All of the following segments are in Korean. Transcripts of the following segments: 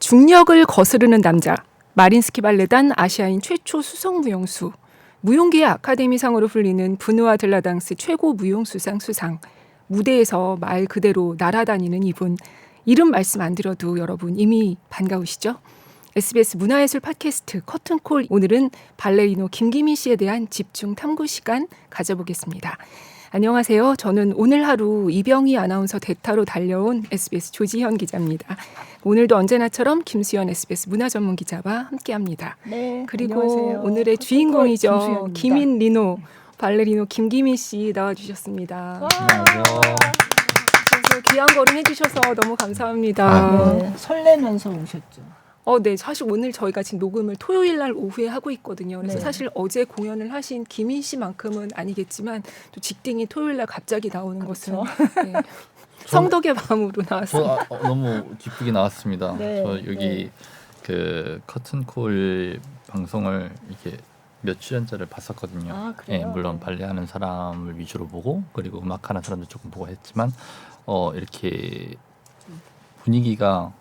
중력을 거스르는 남자, 마린스키 발레단 아시아인 최초 수석 무용수, 무용계의 아카데미상으로 불리는 브누아 들라당스 최고 무용수상 수상, 무대에서 말 그대로 날아다니는 이분, 이름 말씀 안 드려도 여러분 이미 반가우시죠? SBS 문화예술 팟캐스트 커튼콜, 오늘은 발레리노 김기민 씨에 대한 집중 탐구 시간 가져보겠습니다. 안녕하세요. 저는 오늘 하루 이병희 아나운서 대타로 달려온 SBS 조지현 기자입니다. 오늘도 언제나처럼 김수현 SBS 문화전문기자와 함께합니다. 네, 그리고 안녕하세요. 오늘의 주인공이죠. 김수현입니다. 김인 리노, 발레리노 김기민 씨 나와주셨습니다. 안녕하세요. 그래서 귀한 걸음 해주셔서 너무 감사합니다. 네, 설레면서 오셨죠. 네. 사실 오늘 저희가 지금 녹음을 토요일 날 오후에 하고 있거든요. 그래서 네. 사실 어제 공연을 하신 김인 씨만큼은 아니겠지만 또 직딩이 토요일 날 갑자기 나오는 것은 네. 성덕의 밤으로 나왔습니다. 너무 기쁘게 나왔습니다. 네, 저 여기 그 커튼콜 방송을 이렇게 몇 출연자를 봤었거든요. 아, 그래요? 물론 발레하는 사람을 위주로 보고 그리고 음악하는 사람도 조금 보고 했지만 이렇게 분위기가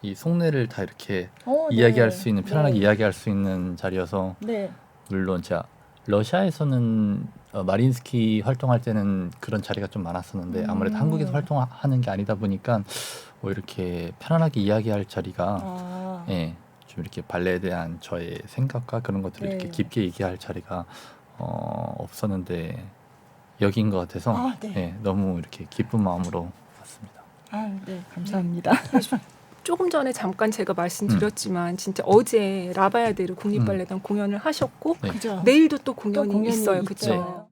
이 속내를 다 이렇게 이야기할 네. 수 있는, 편안하게 네. 이야기할 수 있는 자리여서, 네. 물론 제가 러시아에서는 마린스키 활동할 때는 그런 자리가 좀 많았었는데 아무래도 한국에서 활동하는 게 아니다 보니까 이렇게 편안하게 이야기할 자리가 좀 이렇게 발레에 대한 저의 생각과 그런 것들을 네. 이렇게 깊게 얘기할 자리가 없었는데 여기인 것 같아서 네. 너무 이렇게 기쁜 마음으로 왔습니다. 네, 감사합니다. 조금 전에 잠깐 제가 말씀드렸지만 진짜 어제 라바야데르 국립발레단 공연을 하셨고 네. 그죠? 내일도 또 공연이, 공연이 있어요. 있죠. 그렇죠?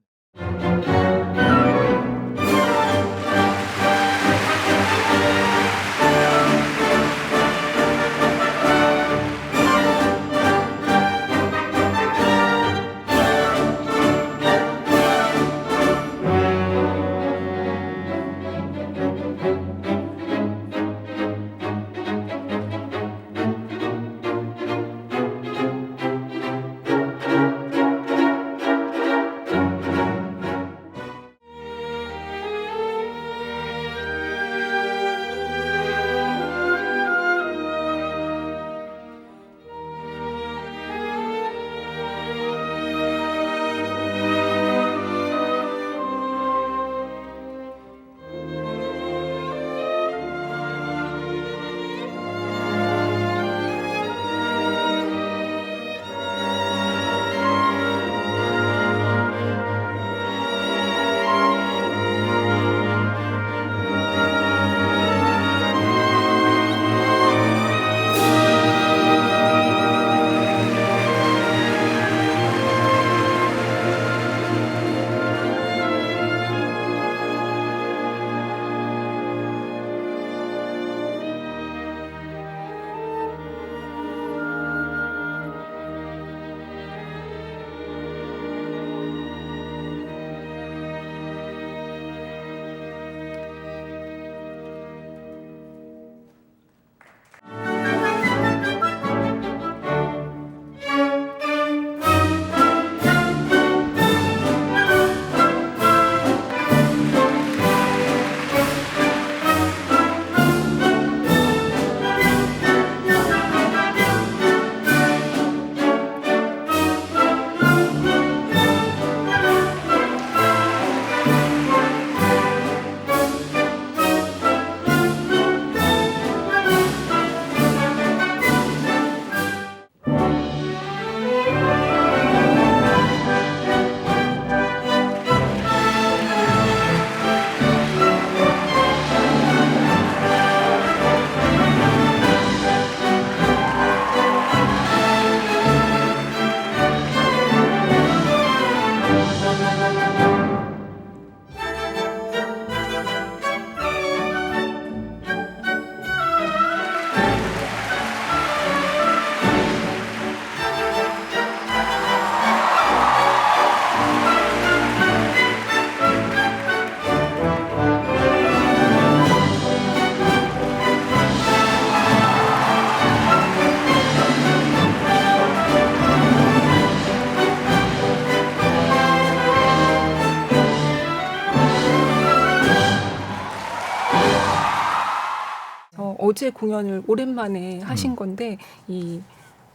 어제 공연을 오랜만에 하신 건데 이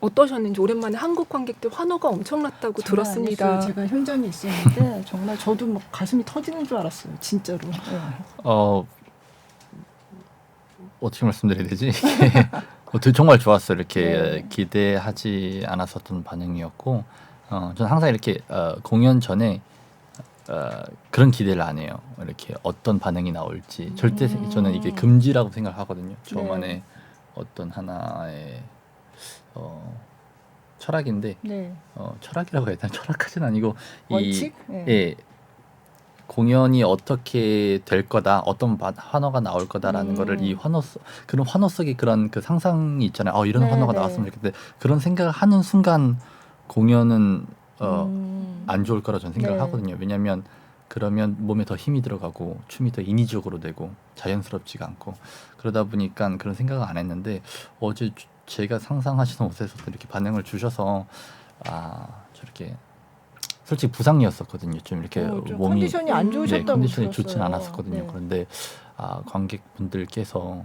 어떠셨는지 오랜만에 한국 관객들 환호가 엄청났다고 들었습니다. 아니었어요. 제가 현장에 있었는데 정말 저도 막 가슴이 터지는 줄 알았어요. 진짜로. 네. 어떻게 말씀드려야 되지? 정말 좋았어요. 이렇게 네. 기대하지 않았었던 반응이었고, 저는 항상 이렇게 공연 전에 그런 기대를 안 해요. 이렇게 어떤 반응이 나올지 절대 저는 이게 금지라고 생각하거든요. 저만의 네. 어떤 하나의 철학인데 네. 철학이라고 해야 되나? 철학까지는 아니고 원칙? 네. 예, 공연이 어떻게 될 거다, 어떤 환호가 나올 거다라는 거를 이 그런 환호 속에 그런 그 상상이 있잖아요. 이런 네, 환호가 네. 나왔으면 좋겠는데 그런 생각을 하는 순간 공연은 안 좋을 거라 저는 생각을 네. 하거든요. 왜냐하면 그러면 몸에 더 힘이 들어가고 춤이 더 인위적으로 되고 자연스럽지가 않고 그러다 보니까 그런 생각을 안 했는데 어제 제가 상상하시는 옷에서 이렇게 반응을 주셔서 저렇게 솔직히 부상이었었거든요. 좀 이렇게 좀 몸이 컨디션이 안 좋으셨다고 컨디션이 들었어요. 좋진 않았었거든요. 네. 그런데 관객분들께서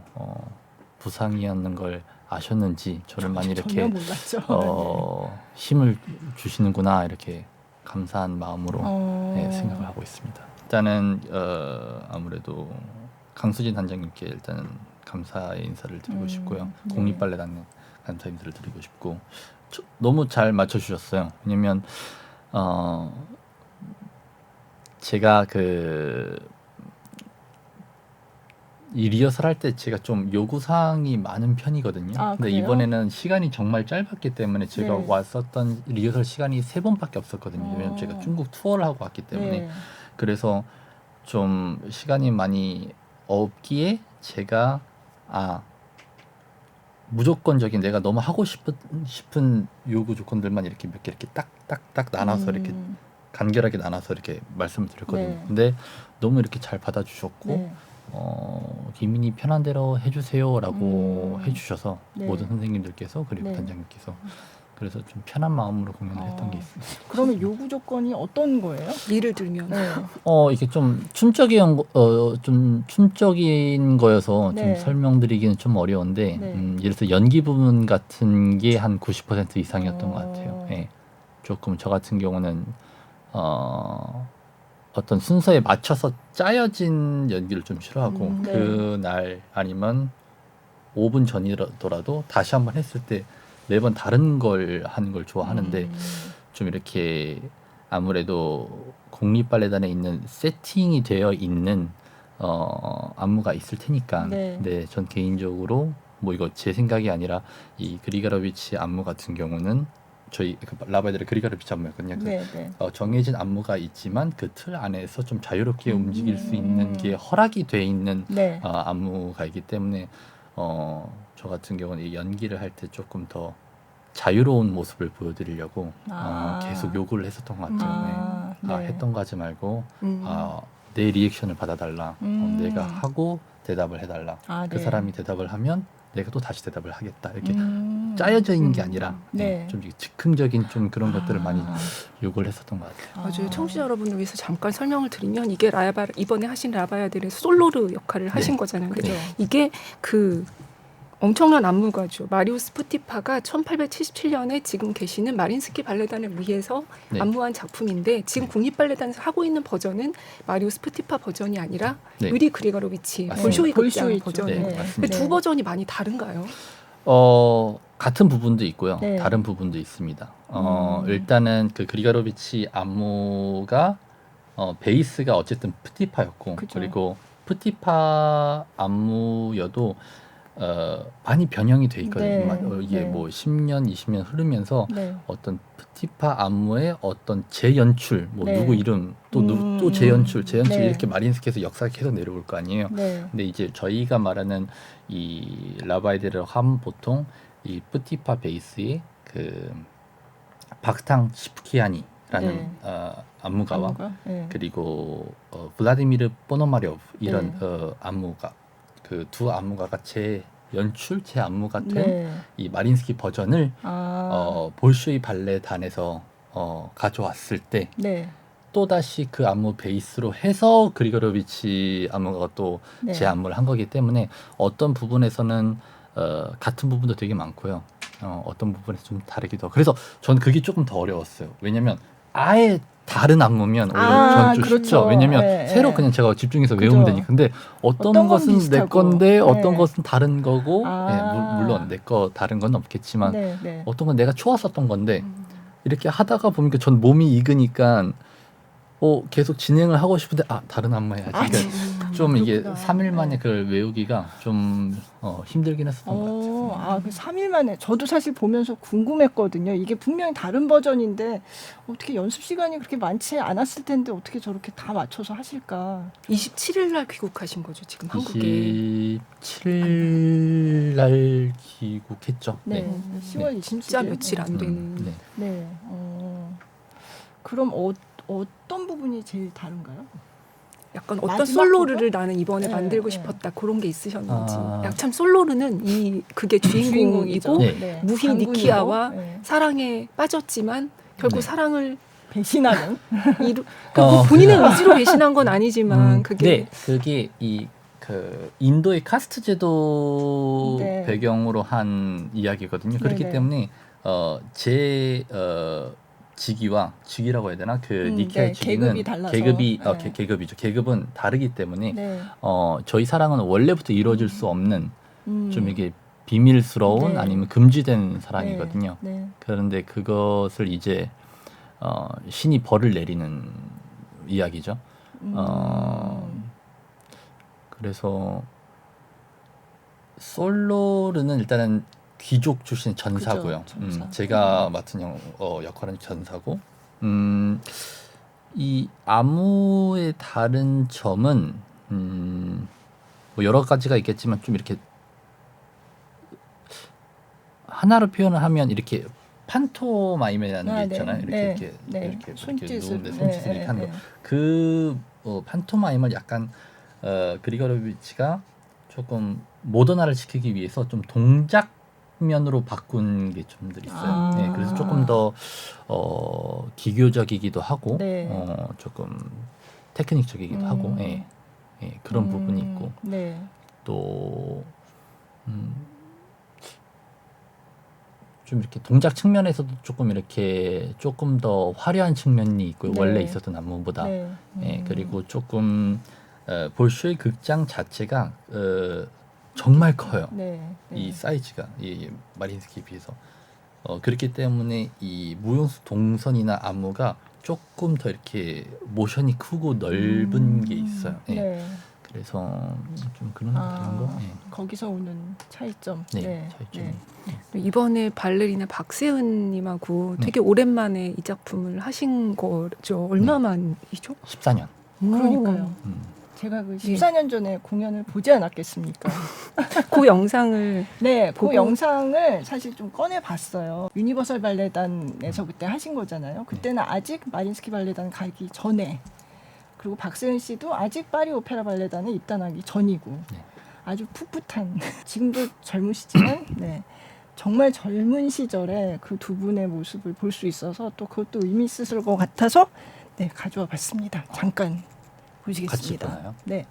부상이었는 걸 아셨는지 저를 많이 전혀 이렇게 몰랐죠. 힘을 주시는구나 이렇게 감사한 마음으로 네. 생각을 하고 있습니다. 일단은 아무래도 강수진 단장님께 일단은 감사의 인사를 드리고 싶고요. 네. 공립발레단에 감사 인사를 드리고 싶고 너무 잘 맞춰주셨어요. 왜냐면 제가 이 리허설 할 때 제가 좀 요구사항이 많은 편이거든요. 근데 그래요? 이번에는 시간이 정말 짧았기 때문에 제가 네. 왔었던 리허설 시간이 3번밖에 없었거든요. 왜냐면 제가 중국 투어를 하고 왔기 때문에. 네. 그래서 좀 시간이 많이 없기에 제가 무조건적인 내가 너무 하고 싶은 요구 조건들만 이렇게 몇 개 이렇게 딱딱딱 나눠서 이렇게 간결하게 나눠서 이렇게 말씀을 드렸거든요. 네. 근데 너무 이렇게 잘 받아주셨고 네. 김인이 편한 대로 해주세요라고 음. 해주셔서 네. 모든 선생님들께서 그리고 네. 단장님께서 그래서 좀 편한 마음으로 공연을 했던 게 있습니다. 그러면 요구 조건이 어떤 거예요? 예를 들면 네. 이게 좀 춤적인 거여서 네. 좀 설명드리기는 좀 어려운데 네. 예를 들어서 연기 부분 같은 게 한 90% 이상이었던 것 같아요. 예. 조금 저 같은 경우는 어떤 순서에 맞춰서 짜여진 연기를 좀 싫어하고 네. 그날 아니면 5분 전이더라도 다시 한번 했을 때 매번 다른 걸 하는 걸 좋아하는데 좀 이렇게 아무래도 공립발레단에 있는 세팅이 되어 있는 안무가 있을 테니까 네. 전 개인적으로 뭐 이거 제 생각이 아니라 이 그리가로비치 안무 같은 경우는 저희 라바이들의 그리가로비치 안무였거든요. 네. 네. 정해진 안무가 있지만 그 틀 안에서 좀 자유롭게 움직일 수 있는 게 허락이 돼 있는 네. 안무가 있기 때문에 저 같은 경우는 이 연기를 할 때 조금 더 자유로운 모습을 보여드리려고 계속 요구를 했었던 것 같아요. 네. 했던 거 하지 말고 내 리액션을 받아달라. 내가 하고 대답을 해달라. 그 네. 사람이 대답을 하면 내가 또 다시 대답을 하겠다. 이렇게 짜여져 있는 게 아니라 네. 좀 즉흥적인 좀 그런 것들을 많이 요구를 했었던 것 같아요. 맞아요. 청취자 여러분을 위해서 잠깐 설명을 드리면 이게 이번에 하신 라바야들의 솔로르 역할을 하신 거잖아요. 근데 네. 이게 그 엄청난 안무가죠. 마리우스 푸티파가 1877년에 지금 계시는 마린스키 발레단을 위해서 네. 안무한 작품인데 지금 국립발레단에서 하고 있는 버전은 마리우스 푸티파 버전이 아니라 네. 유리 그리가로비치 맞습니다. 볼쇼이 극장 볼쇼이 버전이에요. 네, 네. 맞습니다. 근데 두 버전이 많이 다른가요? 같은 부분도 있고요. 네. 다른 부분도 있습니다. 일단은 그 그리가로비치 안무가 베이스가 어쨌든 푸티파였고 그죠. 그리고 푸티파 안무여도 많이 변형이 돼 있거든요. 네. 이게 네. 뭐 10년, 20년 흐르면서 네. 어떤 푸티파 안무의 어떤 재연출, 뭐 네. 누구 이름 또 재연출 네. 이렇게 마린스키에서 역사가 계속 내려올 거 아니에요. 네. 근데 이제 저희가 말하는 이 라바이데를 하면 보통 이 푸티파 베이스에 그 박탕 시프키아니라는 네. 안무가와 안무가? 네. 그리고 블라디미르 포노마리오프 이런 네. 안무가 그 두 안무가가 제 안무가 된 네. 이 마린스키 버전을 볼쇼이 발레단에서 가져왔을 때 또 네. 또 다시 그 안무 베이스로 해서 그리고로비치 안무가 또 네. 제 안무를 한 거기 때문에 어떤 부분에서는 같은 부분도 되게 많고요. 어떤 부분에서 좀 다르기도 하고. 그래서 저는 그게 조금 더 어려웠어요. 왜냐면 아예 다른 안무면 오히려 저는 좀 그렇죠. 쉽죠. 왜냐면 네, 새로 네. 그냥 제가 집중해서 그죠. 외우면 되니까. 근데 어떤 어떤 건 것은 내 비슷하고. 건데 어떤 네. 것은 다른 거고 아. 물론 내 거 다른 건 없겠지만 네, 네. 어떤 건 내가 좋았었던 건데 이렇게 하다가 보니까 전 몸이 익으니까 계속 진행을 하고 싶은데 다른 안무 해야지. 그러니까 좀 이게 그렇구나. 3일 만에 네. 그걸 외우기가 좀 힘들긴 했었던 것 같아요. 그 3일 만에 저도 사실 보면서 궁금했거든요. 이게 분명히 다른 버전인데 어떻게 연습 시간이 그렇게 많지 않았을 텐데 어떻게 저렇게 다 맞춰서 하실까? 27일 날 귀국하신 거죠, 지금 한국에. 27일 날 귀국했죠. 네, 10월 27일. 진짜 며칠 안 되는. 네. 네. 그럼 어떤 부분이 제일 다른가요? 약간 어떤 마지막 솔로를 나는 이번에 네, 만들고 네. 싶었다 그런 게 있으셨는지. 아. 참 솔로르는 그게 주인공이고 네. 무희 장군이고, 니키아와 네. 사랑에 빠졌지만 결국 네. 사랑을 배신하는. 뭐 본인의 의지로 배신한 건 아니지만 그게 네, 그게 그 인도의 카스트 제도 네. 배경으로 한 이야기거든요. 그렇기 네네. 때문에 제 직위라고 해야 되나? 그 니키아의 네, 직위는 계급이 달라서. 계급이 네. 계급이죠. 계급은 다르기 때문에 네. 저희 사랑은 원래부터 이루어질 수 없는 좀 이게 비밀스러운 네. 아니면 금지된 사랑이거든요. 네. 그런데 그것을 이제 신이 벌을 내리는 이야기죠. 그래서 솔로르는 일단은 귀족 출신의 전사고요. 그죠, 전사. 제가 맡은 역할은 전사고, 이 안무의 다른 점은 뭐 여러 가지가 있겠지만 좀 이렇게 하나로 표현을 하면 이렇게 판토마임이라는 게 있잖아요. 이렇게 손짓을 누운데 손짓을 이렇게 하는 거. 네. 그 판토마임을 약간 그리고로비치가 조금 모던화를 시키기 위해서 좀 동작면으로 바꾼 게 좀들 있어요. 네, 그래서 조금 더 기교적이기도 하고 네. 조금 테크닉적이기도 하고 그런 부분이 있고 네. 또 좀 이렇게 동작 측면에서도 조금 더 화려한 측면이 있고 네. 원래 있었던 안무보다 네. 그리고 조금 볼쇼이 극장 자체가 정말 커요. 네. 이 사이즈가 이 마린스키에 비해서 그렇기 때문에 이 무용수 동선이나 안무가 조금 더 이렇게 모션이 크고 넓은 게 있어요. 네. 그래서 좀 그런 다른 거. 거기서 오는 차이점. 네, 차이점. 이번에 발레리나 박세은님하고 되게 오랜만에 이 작품을 하신 거죠. 얼마 만이죠? 14년. 그러니까요. 제가 그 14년 전에 공연을 보지 않았겠습니까? 그 영상을 네, 그 보고- 영상을 사실 좀 꺼내 봤어요. 유니버설 발레단에서 그때 하신 거잖아요. 그때는 아직 마린스키 발레단 가기 전에, 그리고 박세은 씨도 아직 파리 오페라 발레단에 입단하기 전이고 아주 풋풋한 지금도 젊으시지만 정말 젊은 시절에 그 두 분의 모습을 볼 수 있어서 또 그것도 의미 있을 것 같아서 가져와 봤습니다. 잠깐 보시겠습니다. 같이 보나요? 네.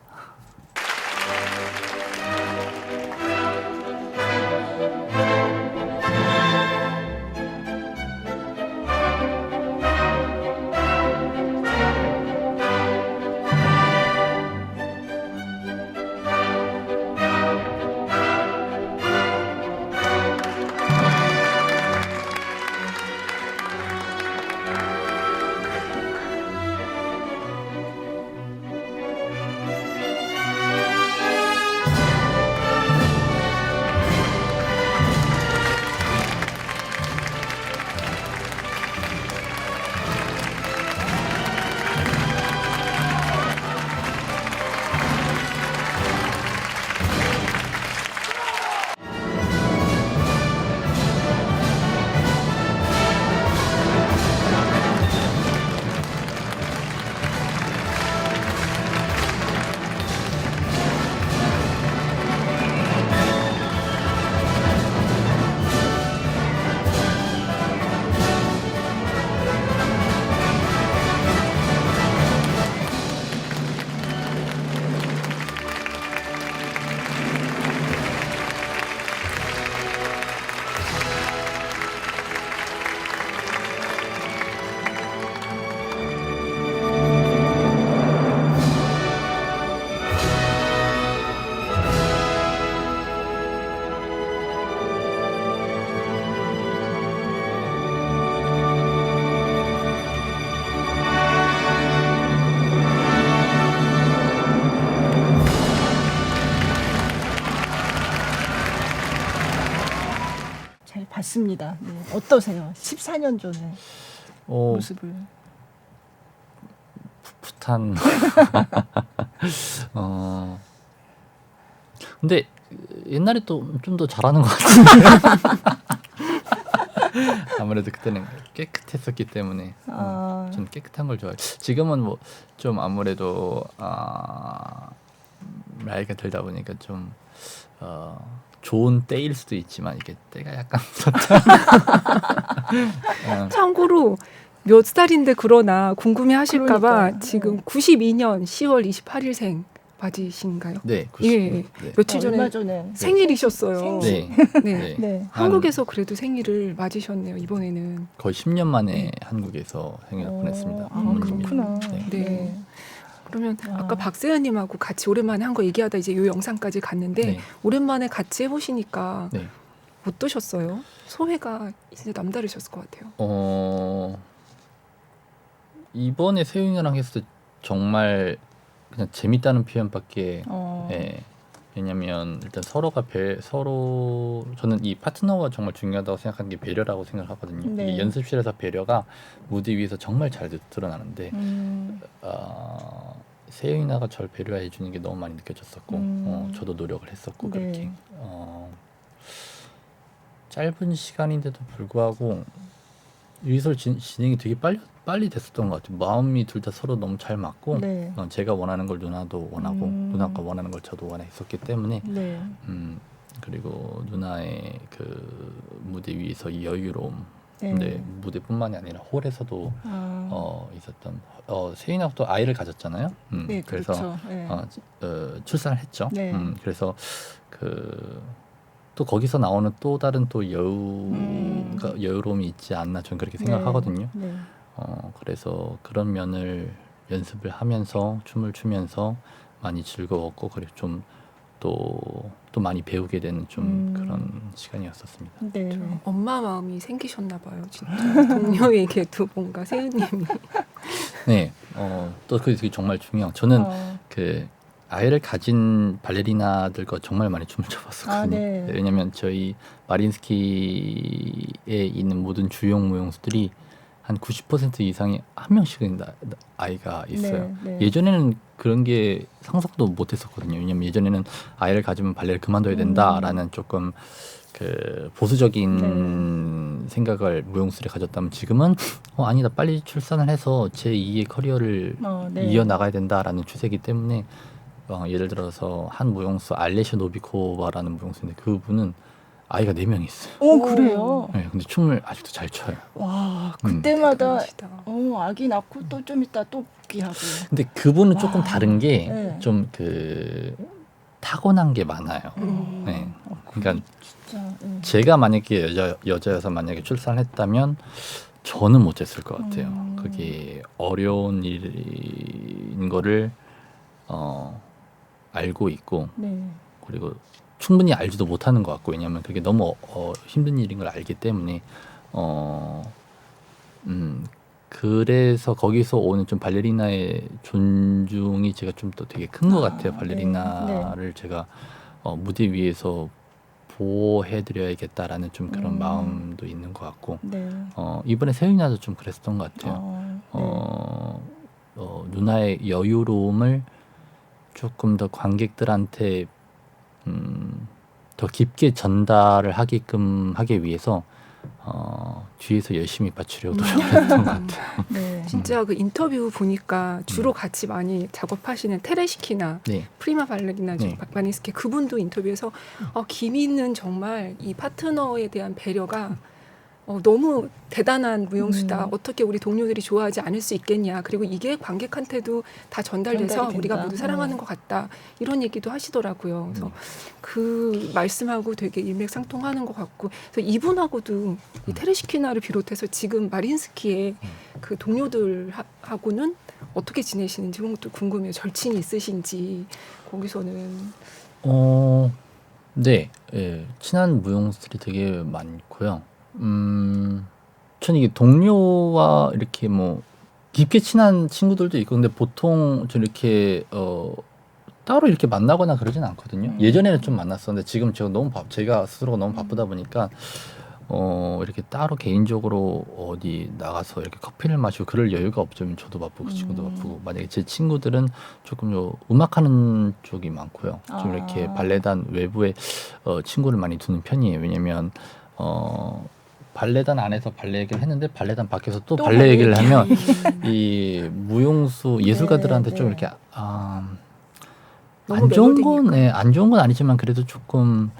봤습니다. 네. 어떠세요? 14년 전에 모습을. 풋풋한. 근데 옛날에 또 좀 더 잘하는 것 같은데. 아무래도 그때는 깨끗했었기 때문에 좀 깨끗한 걸 좋아해요. 지금은 뭐 좀 아무래도 나이가 들다 보니까 좀 좋은 때일 수도 있지만 이게 때가 약간 참고로 몇 살인데 그러나 궁금해하실까봐 그러니까요. 지금 92년 10월 28일생 맞으신가요? 네, 예, 네. 며칠 얼마 전에 전에 생일이셨어요. 네, 네. 네. 네. 한국에서 그래도 생일을 맞으셨네요. 이번에는. 거의 10년 만에 한국에서 생일을 보냈습니다. 부모님이랑. 그렇구나. 네. 네. 그러면 와. 아까 박세현님하고 같이 오랜만에 한 거 얘기하다 이제 이 영상까지 갔는데 네. 오랜만에 같이 해보시니까 네. 어떠셨어요? 소회가 진짜 남다르셨을 것 같아요. 이번에 세윤이랑 했을 때 정말 그냥 재밌다는 표현밖에 예. 왜냐면 일단 서로 저는 이 파트너가 정말 중요하다고 생각하는 게 배려라고 생각하거든요. 네. 이 연습실에서 배려가 무대 위에서 정말 잘 드러나는데 세윤이가 저를 배려해 주는 게 너무 많이 느껴졌었고 저도 노력을 했었고 네. 그렇게 짧은 시간인데도 불구하고 리허설 진행이 되게 빨리 됐었던 것 같아요. 마음이 둘 다 서로 너무 잘 맞고 네. 제가 원하는 걸 누나도 원하고 누나가 원하는 걸 저도 원했었기 때문에 네. 그리고 누나의 그 무대 위에서 이 여유로움 네. 근데 무대뿐만이 아니라 홀에서도 있었던 세인하고 또 아이를 가졌잖아요. 네, 그래서 그렇죠. 네. 출산을 했죠. 네. 그래서 또 거기서 나오는 또 다른 또 여유로움이 있지 않나 저는 그렇게 생각하거든요. 네. 그래서 그런 면을 연습을 하면서 춤을 추면서 많이 즐거웠고 그리고 좀 또 많이 배우게 되는 좀 그런 시간이었었습니다. 네. 엄마 마음이 생기셨나 봐요. 진짜 동료에게도 뭔가 세은님이 네, 또 그게 정말 중요해요. 저는 그 아이를 가진 발레리나들과 정말 많이 춤을 춰봤었거든요. 네. 왜냐하면 저희 마린스키에 있는 모든 주용 무용수들이 한 90% 이상이 한 명씩은 아이가 있어요. 네. 예전에는 그런 게 상상도 못했었거든요. 왜냐하면 예전에는 아이를 가지면 발레를 그만둬야 된다라는 조금 그 보수적인 생각을 무용수들이 가졌다면 지금은 아니다 빨리 출산을 해서 제 2의 커리어를 이어 나가야 된다라는 추세이기 때문에 예를 들어서 한 무용수 알레시아 노비코바라는 무용수인데 그분은 아이가 4명이 있어요. 오, 그래요? 네, 근데 춤을 아직도 잘 춰요. 와, 그때마다 대단하시다. 아기 낳고 또 좀 있다 또 복귀하고. 근데 그분은 와. 조금 다른 게 네. 좀 타고난 게 많아요. 네. 그러니까 진짜. 제가 만약에 여자여서 만약에 출산을 했다면 저는 못했을 것 같아요. 그게 어려운 일인 거를 알고 있고 네. 그리고 충분히 알지도 못하는 것 같고 왜냐하면 그게 너무 힘든 일인 걸 알기 때문에 그래서 거기서 오는 좀 발레리나의 존중이 제가 좀 더 되게 큰 것 같아요. 발레리나를 제가 무대 위에서 보호해드려야겠다라는 좀 그런 마음도 있는 것 같고 네. 이번에 세윤이도 좀 그랬었던 것 같아요. 누나의 여유로움을 조금 더 관객들한테 더 깊게 전달을 하게끔 하기 위해서 뒤에서 열심히 받치려고 노력했던 것 같아요. 네. 진짜 그 인터뷰 보니까 주로 같이 많이 작업하시는 테레시키나 네, 프리마 발레리나 네. 마린스키 그분도 인터뷰에서 김이는 정말 이 파트너에 대한 배려가 너무 대단한 무용수다. 어떻게 우리 동료들이 좋아하지 않을 수 있겠냐. 그리고 이게 관객한테도 다 전달돼서 전달이 우리가 된다. 모두 사랑하는 것 같다. 이런 얘기도 하시더라고요. 그래서 그 말씀하고 되게 일맥상통하는 것 같고 그래서 이분하고도 이 테레시키나를 비롯해서 지금 마린스키의 그 동료들하고는 어떻게 지내시는지 그런 것도 궁금해요. 절친이 있으신지 거기서는. 네, 예, 친한 무용수들이 되게 많고요. 전 이게 동료와 이렇게 뭐 깊게 친한 친구들도 있고 근데 보통 좀 이렇게 따로 이렇게 만나거나 그러진 않거든요. 예전에는 좀 만났었는데 지금 제가 스스로가 너무 바쁘다 보니까 이렇게 따로 개인적으로 어디 나가서 이렇게 커피를 마시고 그럴 여유가 없으면 저도 바쁘고 그 친구도 바쁘고 만약에 제 친구들은 조금 요 음악하는 쪽이 많고요. 좀 이렇게 발레단 외부에 친구를 많이 두는 편이에요. 왜냐면 발레단 안에서 발레 얘기를 했는데 발레단 밖에서 또 발레 얘기를 하면 이 무용수 예술가들한테 좀 이렇게 너무 안 좋은 매몰되니까. 건 안 좋은 건 아니지만 그래도 조금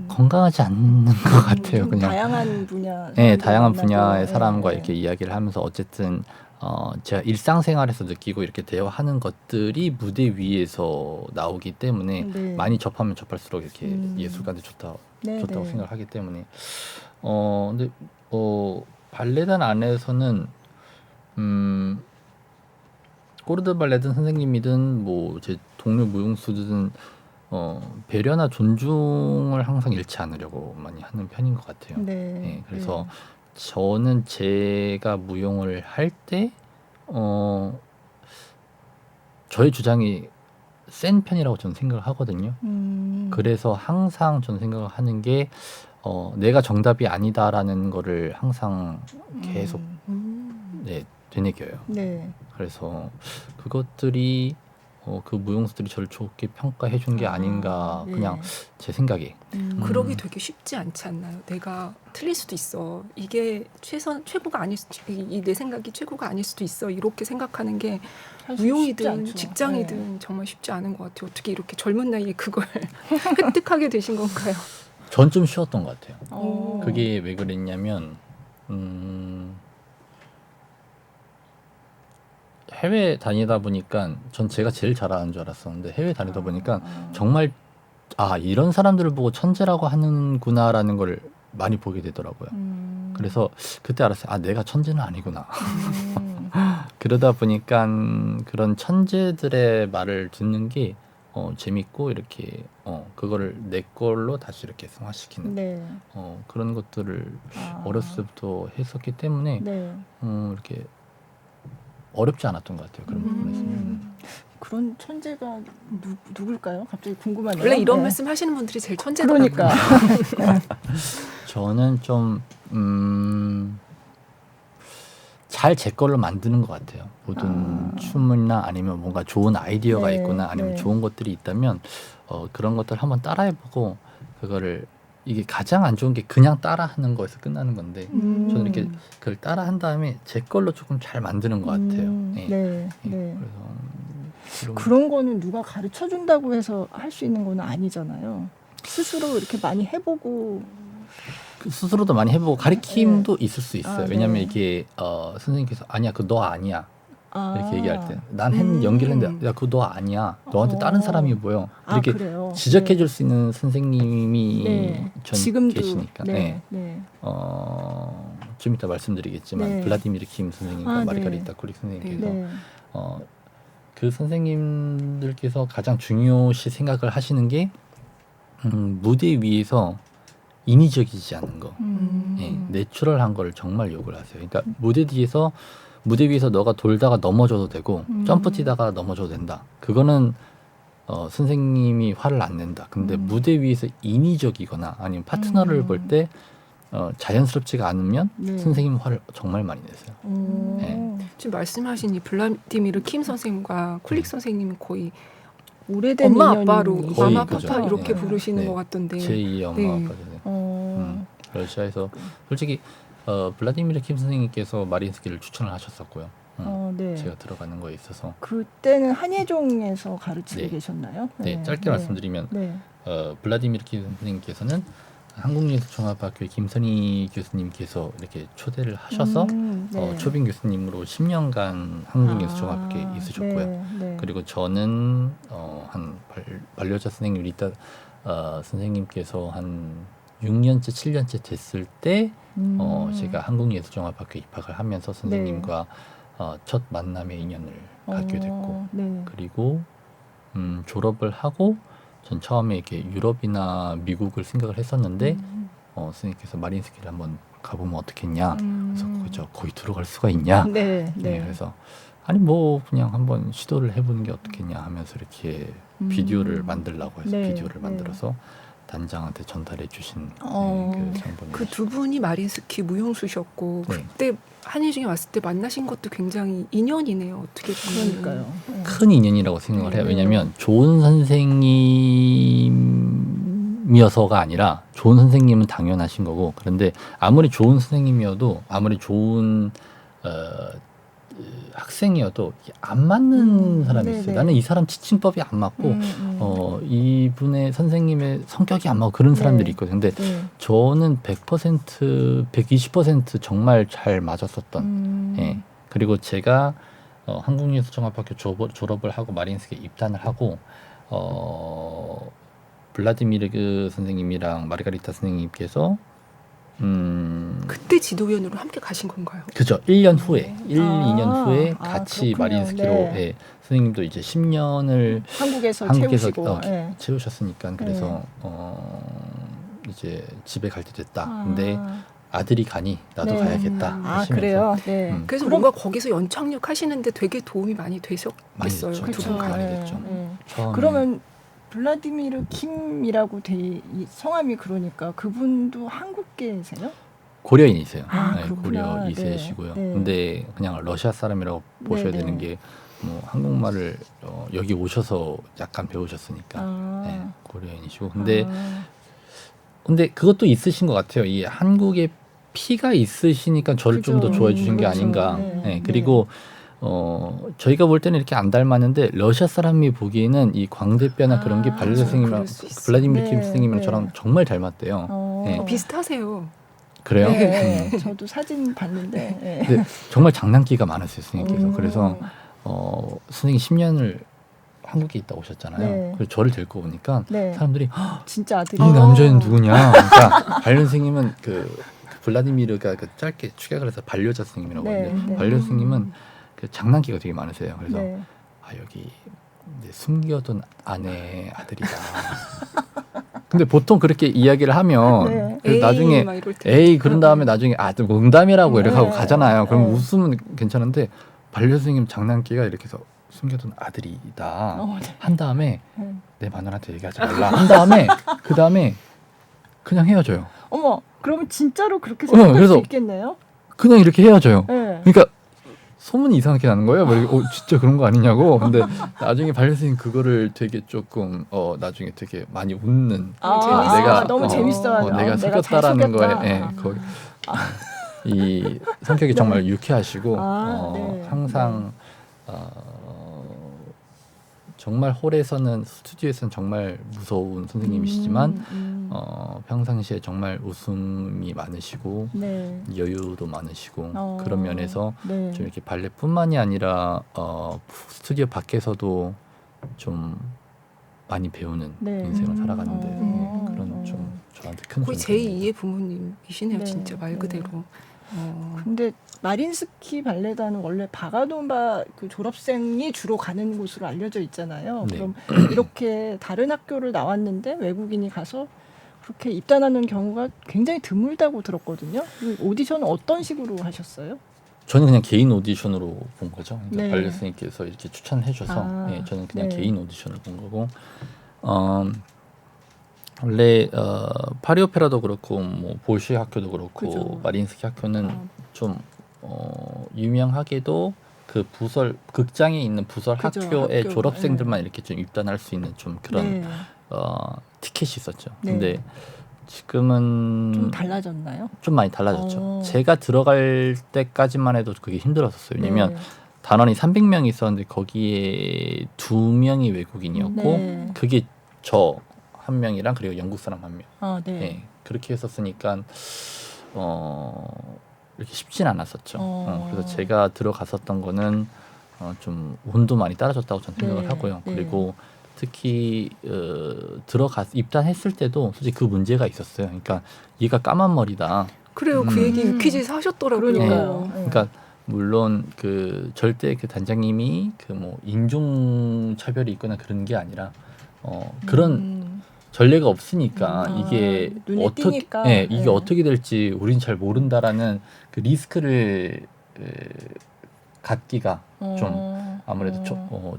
건강하지 않는 것 같아요. 좀 그냥 다양한 분야. 네, 다양한 만나고, 분야의 네, 사람과 네. 이렇게 이야기를 하면서 어쨌든 제가 일상생활에서 느끼고 이렇게 대화하는 것들이 무대 위에서 나오기 때문에 네. 많이 접하면 접할수록 이렇게 예술가한테 좋다고 네, 네. 생각을 하기 때문에 근데 발레단 안에서는 꼬르드 발레든 선생님이든 뭐 제 동료 무용수든 배려나 존중을 항상 잃지 않으려고 많이 하는 편인 것 같아요. 네. 네, 그래서 저는 제가 무용을 할 때 저의 주장이 센 편이라고 저는 생각을 하거든요. 그래서 항상 저는 생각을 하는 게 내가 정답이 아니다라는 거를 항상 계속 네, 되뇌겨요. 네. 그래서 그것들이 그 무용수들이 저를 좋게 평가해 준 게 아닌가 네. 그냥 제 생각이. 그러기 되게 쉽지 않지 않나요? 내가 틀릴 수도 있어. 이게 최고가 아닐 내 생각이 최고가 아닐 수도 있어. 이렇게 생각하는 게 사실 쉽지 무용이든 않죠. 직장이든 정말 쉽지 않은 것 같아요. 어떻게 이렇게 젊은 나이에 그걸 획득하게 되신 건가요? 전 좀 쉬웠던 것 같아요. 어. 그게 왜 그랬냐면 해외 다니다 보니까 전 제가 제일 잘하는 줄 알았었는데 해외 다니다 보니까 정말 이런 사람들을 보고 천재라고 하는구나라는 걸 많이 보게 되더라고요. 그래서 그때 알았어요. 내가 천재는 아니구나. 그러다 보니까 그런 천재들의 말을 듣는 게 재밌고 이렇게 그거를 내 걸로 다시 이렇게 승화시키는 네. 그런 것들을 어렸을 때부터 했었기 때문에 네. 이렇게 어렵지 않았던 것 같아요. 그런 부분에서. 그런 천재가 누굴까요? 갑자기 궁금하네요. 원래 이런 네. 말씀 하시는 분들이 제일 천재더라고요. 그러니까. 저는 좀 잘 제 걸로 만드는 것 같아요. 모든 춤이나 아니면 뭔가 좋은 아이디어가 네, 있거나 아니면 네. 좋은 것들이 있다면 그런 것들 한번 따라해보고 그거를 이게 가장 안 좋은 게 그냥 따라하는 거에서 끝나는 건데 저는 이렇게 그걸 따라한 다음에 제 걸로 조금 잘 만드는 것 같아요. 네. 네. 예, 네. 그래서 그런 거는 누가 가르쳐 준다고 해서 할 수 있는 건 아니잖아요. 스스로 이렇게 많이 해보고. 스스로도 많이 해보고 가리킴도 있을 수 있어요. 왜냐하면 네. 이게 선생님께서 아니야, 그 너 아니야 이렇게 얘기할 때 난 연기를 했는데 야, 그거 너 아니야. 너한테 다른 사람이 보여. 이렇게 그래요? 지적해 줄 수 있는 선생님이 네. 전 지금도 계시니까. 네. 네. 좀 이따 말씀드리겠지만 네. 블라디미르 킴 선생님과 네. 마르가리타 쿠릭 선생님께서 네. 그 선생님들께서 가장 중요시 생각을 하시는 게 무대 위에서 인위적이지 않은 거, 내추럴한 걸 정말 요구를 하세요. 그러니까 무대 위에서 너가 돌다가 넘어져도 되고 점프 뛰다가 넘어져도 된다. 그거는 선생님이 화를 안 낸다. 근데 무대 위에서 인위적이거나 아니면 파트너를 볼 때 자연스럽지가 않으면 네. 선생님 화를 정말 많이 내세요. 네. 지금 말씀하신 이 블라디미르 킴 선생님과 쿨릭 선생님은 거의 오래된 엄마 인연이 아빠로 거의 마마 그죠. 파파 이렇게 네. 부르시는 네. 것 같던데. 제2의 엄마 네. 아빠잖아요. 러시아에서 솔직히 블라디미르 킴 선생님께서 마린스키를 추천을 하셨었고요. 네. 제가 들어가는 거에 있어서 그때는 한예종에서 가르치고 네. 계셨나요? 네, 짧게 말씀드리면 네. 블라디미르 킴 선생님께서는 한국예술종합학교의 김선희 교수님께서 이렇게 초대를 하셔서 네. 초빙 교수님으로 10년간 한국예술종합학교에 있으셨고요. 네. 네. 그리고 저는 한 반려자 선생님 리타 선생님께서 한 6년째 7년째 됐을 때 제가 한국예술종합학교에 입학을 하면서 선생님과 첫 만남의 인연을 갖게 됐고 네. 그리고 졸업을 하고 전 처음에 이렇게 유럽이나 미국을 생각을 했었는데 선생님께서 마린스키를 한번 가보면 어떻겠냐. 그래서 거기 들어갈 수가 있냐. 네. 네, 그래서 아니 뭐 그냥 한번 시도를 해보는 게 어떻겠냐 하면서 이렇게 비디오를 만들라고 해서 네, 비디오를 네. 만들어서 단장한테 전달해 주신 어. 그 장본이에요. 그 두 분이 마린스키 무용수셨고 네. 그때 한예중에 왔을 때 만나신 것도 굉장히 인연이네요. 어떻게 보면. 그러니까요. 큰 인연이라고 생각을 해요. 네. 왜냐하면 좋은 선생님이어서가 아니라 좋은 선생님은 당연하신 거고, 그런데 아무리 좋은 선생님이어도 아무리 좋은 학생이어도 안 맞는 사람이 있어요. 네네. 나는 이 사람 지침법이 안 맞고 이분의 선생님의 성격이 안 맞고 그런 사람들이 네. 있거든요. 근데 네. 저는 100%, 120% 정말 잘 맞았었던. 예. 그리고 제가 한국예술종합학교 졸업을 하고 마린스키에 입단을 하고 블라디미르 선생님이랑 마르가리타 선생님께서 그때 지도위원으로 함께 가신 건가요? 그죠. 1년 후에 2년 아, 후에 아, 같이 그렇군요. 마린스키로 네. 예, 선생님도 이제 10년을 한국에서 한국에서 채우시고. 네. 채우셨으니까 그래서 이제 집에 갈 때 됐다. 근데 아들이 가니 나도 네. 가야겠다. 아 하시면서 그래요. 네. 그래서 그럼- 뭔가 거기서 연착륙 하시는데 되게 도움이 많이 되셨겠어요. 많이 됐죠. 두 그렇죠. 분과. 많이 네, 됐죠. 네. 처음에 그러면 블라디미르 킴이라고 이 성함이 그러니까 그분도 한국계세요? 고려인이세요. 아, 네, 그렇구나. 고려 2세시고요. 네. 네. 근데 그냥 러시아 사람이라고 보셔야 네, 되는 네. 게 뭐 한국말을 여기 오셔서 약간 배우셨으니까 아. 네, 고려인이시고 근데 그것도 있으신 것 같아요. 이 한국의 피가 있으시니까 저를 좀 더 그죠. 좋아해 주신 게 그렇죠. 아닌가. 네, 네, 그리고 저희가 볼 때는 이렇게 안 닮았는데 러시아 사람이 보기에는 이 광대뼈나 그런 게 아, 발레 그럴 선생님이랑 수 있어요. 블라디미르 네, 킴 선생님이랑 네. 저랑 정말 닮았대요. 네. 비슷하세요. 그래요? 네, 저도 사진 봤는데. 네. 근데 정말 장난기가 많으세요, 선생님께서. 음. 그래서 선생님 10년을 한국에 있다 오셨잖아요. 네. 그래서 저를 데리고 오니까 네. 사람들이 진짜 아들이. 이 남자는 누구냐? 그러니까 발레 선생님은 그 블라디미르가 그 짧게 축약을 해서 반려자 선생님이라고 네, 하는데 네. 반려 선생님은 그 장난기가 되게 많으세요. 그래서 네. 여기 이제 숨겨둔 아내의 아들이다. 근데 보통 그렇게 이야기를 하면 네. 그 나중에 막 이럴 때. 에이 그런 다음에 나중에 또 농담이라고 이렇게 하고 네. 가잖아요. 그럼 네. 웃으면 괜찮은데 반려 선생님 장난기가 이렇게 해서 숨겨둔 아들이다 네. 한 다음에 네. 내 마누라한테 얘기하지 말라 한 다음에 그 다음에 그냥 헤어져요. 어머, 그러면 진짜로 그렇게 생각할 그래서- 수 있겠네요? 그냥 이렇게 헤어져요. 네. 그러니까 소문이 이상하게 나는 거예요. 뭐 이렇게, 진짜 그런 거 아니냐고. 근데 나중에 반려 선생님 그거를 되게 조금 나중에 되게 많이 웃는. 재밌어. 내가 너무 재밌어요. 내가 내가 잘 속였다라는 거에 속였다. 예, 거의 이 성격이 정말 유쾌하시고 네. 항상 정말 홀에서는 스튜디오에서는 정말 무서운 선생님이시지만 평상시에 정말 웃음이 많으시고 네. 여유도 많으시고 그런 면에서 네. 좀 이렇게 발레뿐만이 아니라 스튜디오 밖에서도 좀 많이 배우는 네. 인생을 살아가는데 그런 음. 좀 저한테 큰 거의 존재입니다. 제2의 부모님이시네요. 네. 진짜 말 네. 그대로. 근데 마린스키 발레단은 원래 바가돈바 그 졸업생이 주로 가는 곳으로 알려져 있잖아요. 네. 그럼 이렇게 다른 학교를 나왔는데 외국인이 가서 그렇게 입단하는 경우가 굉장히 드물다고 들었거든요. 그 오디션은 어떤 식으로 하셨어요? 저는 그냥 개인 오디션으로 본 거죠. 그러니까 네. 발레 선생님께서 이렇게 추천해줘서 예, 저는 그냥 네. 개인 오디션을 본 거고 원래 파리 오페라도 그렇고 뭐 보쉬 학교도 그렇고 그죠. 마린스키 학교는 아, 좀 유명하게도 그 부설 극장에 있는 부설 그죠, 학교의 학교. 졸업생들만 이렇게 좀 입단할 수 있는 좀 그런 네. 티켓이 있었죠. 네. 근데 지금은 좀 달라졌나요? 좀 많이 달라졌죠. 어. 제가 들어갈 때까지만 해도 그게 힘들었었어요. 왜냐면 네. 단원이 300명이 있었는데 거기에 2명이 외국인이었고 네. 그게 저 한 명이랑 그리고 영국 사람 한 명. 아, 네. 네. 그렇게 했었으니까 이렇게 쉽진 않았었죠. 그래서 제가 들어갔었던 거는 좀 운도 많이 따라졌다고 저는 생각을 네. 하고요. 네. 그리고 특히 입단했을 때도 솔직히 그 문제가 있었어요. 그러니까 얘가 까만 머리다. 그래요. 그 얘기 음. 유퀴즈에서 하셨더라고요. 그러니까요. 네. 그러니까 물론 그 절대 그 단장님이 그 뭐 인종 차별이 있거나 그런 게 아니라 그런 전례가 없으니까 이게 눈에 띄니까. 예, 이게 네. 어떻게 될지 우린 잘 모른다라는 그 리스크를 갖기가 좀 아무래도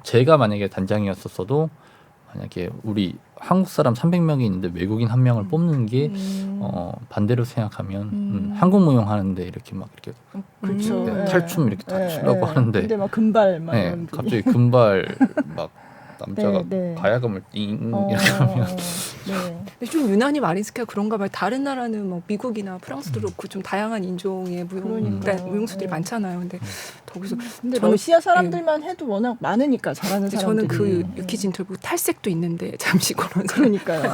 제가 만약에 단장이었었어도 만약에 우리 한국 사람 300명이 있는데 외국인 한 명을 뽑는 게 반대로 생각하면 한국 무용 하는데 이렇게 막 이렇게 그렇죠. 네, 예. 탈춤 이렇게 다 예, 추려고 예. 하는데 근데 막 금발 막 네, 이런 분이. 갑자기 금발 막 남자가 네. 가야금을 띵 어, 이렇게 하면 네. 근데 좀 유난히 마린스키가 그런가 봐요. 다른 나라는 뭐 미국이나 프랑스도 그렇고 좀 다양한 인종의 그러니까요. 무용수들이 네. 많잖아요. 근데 거기서 근데 저는- 러시아 사람들만 해도 워낙 많으니까 잘하는 근데 사람들이. 저는 그 유키 진털 보고 탈색도 있는데 잠시 그런 그러니까요.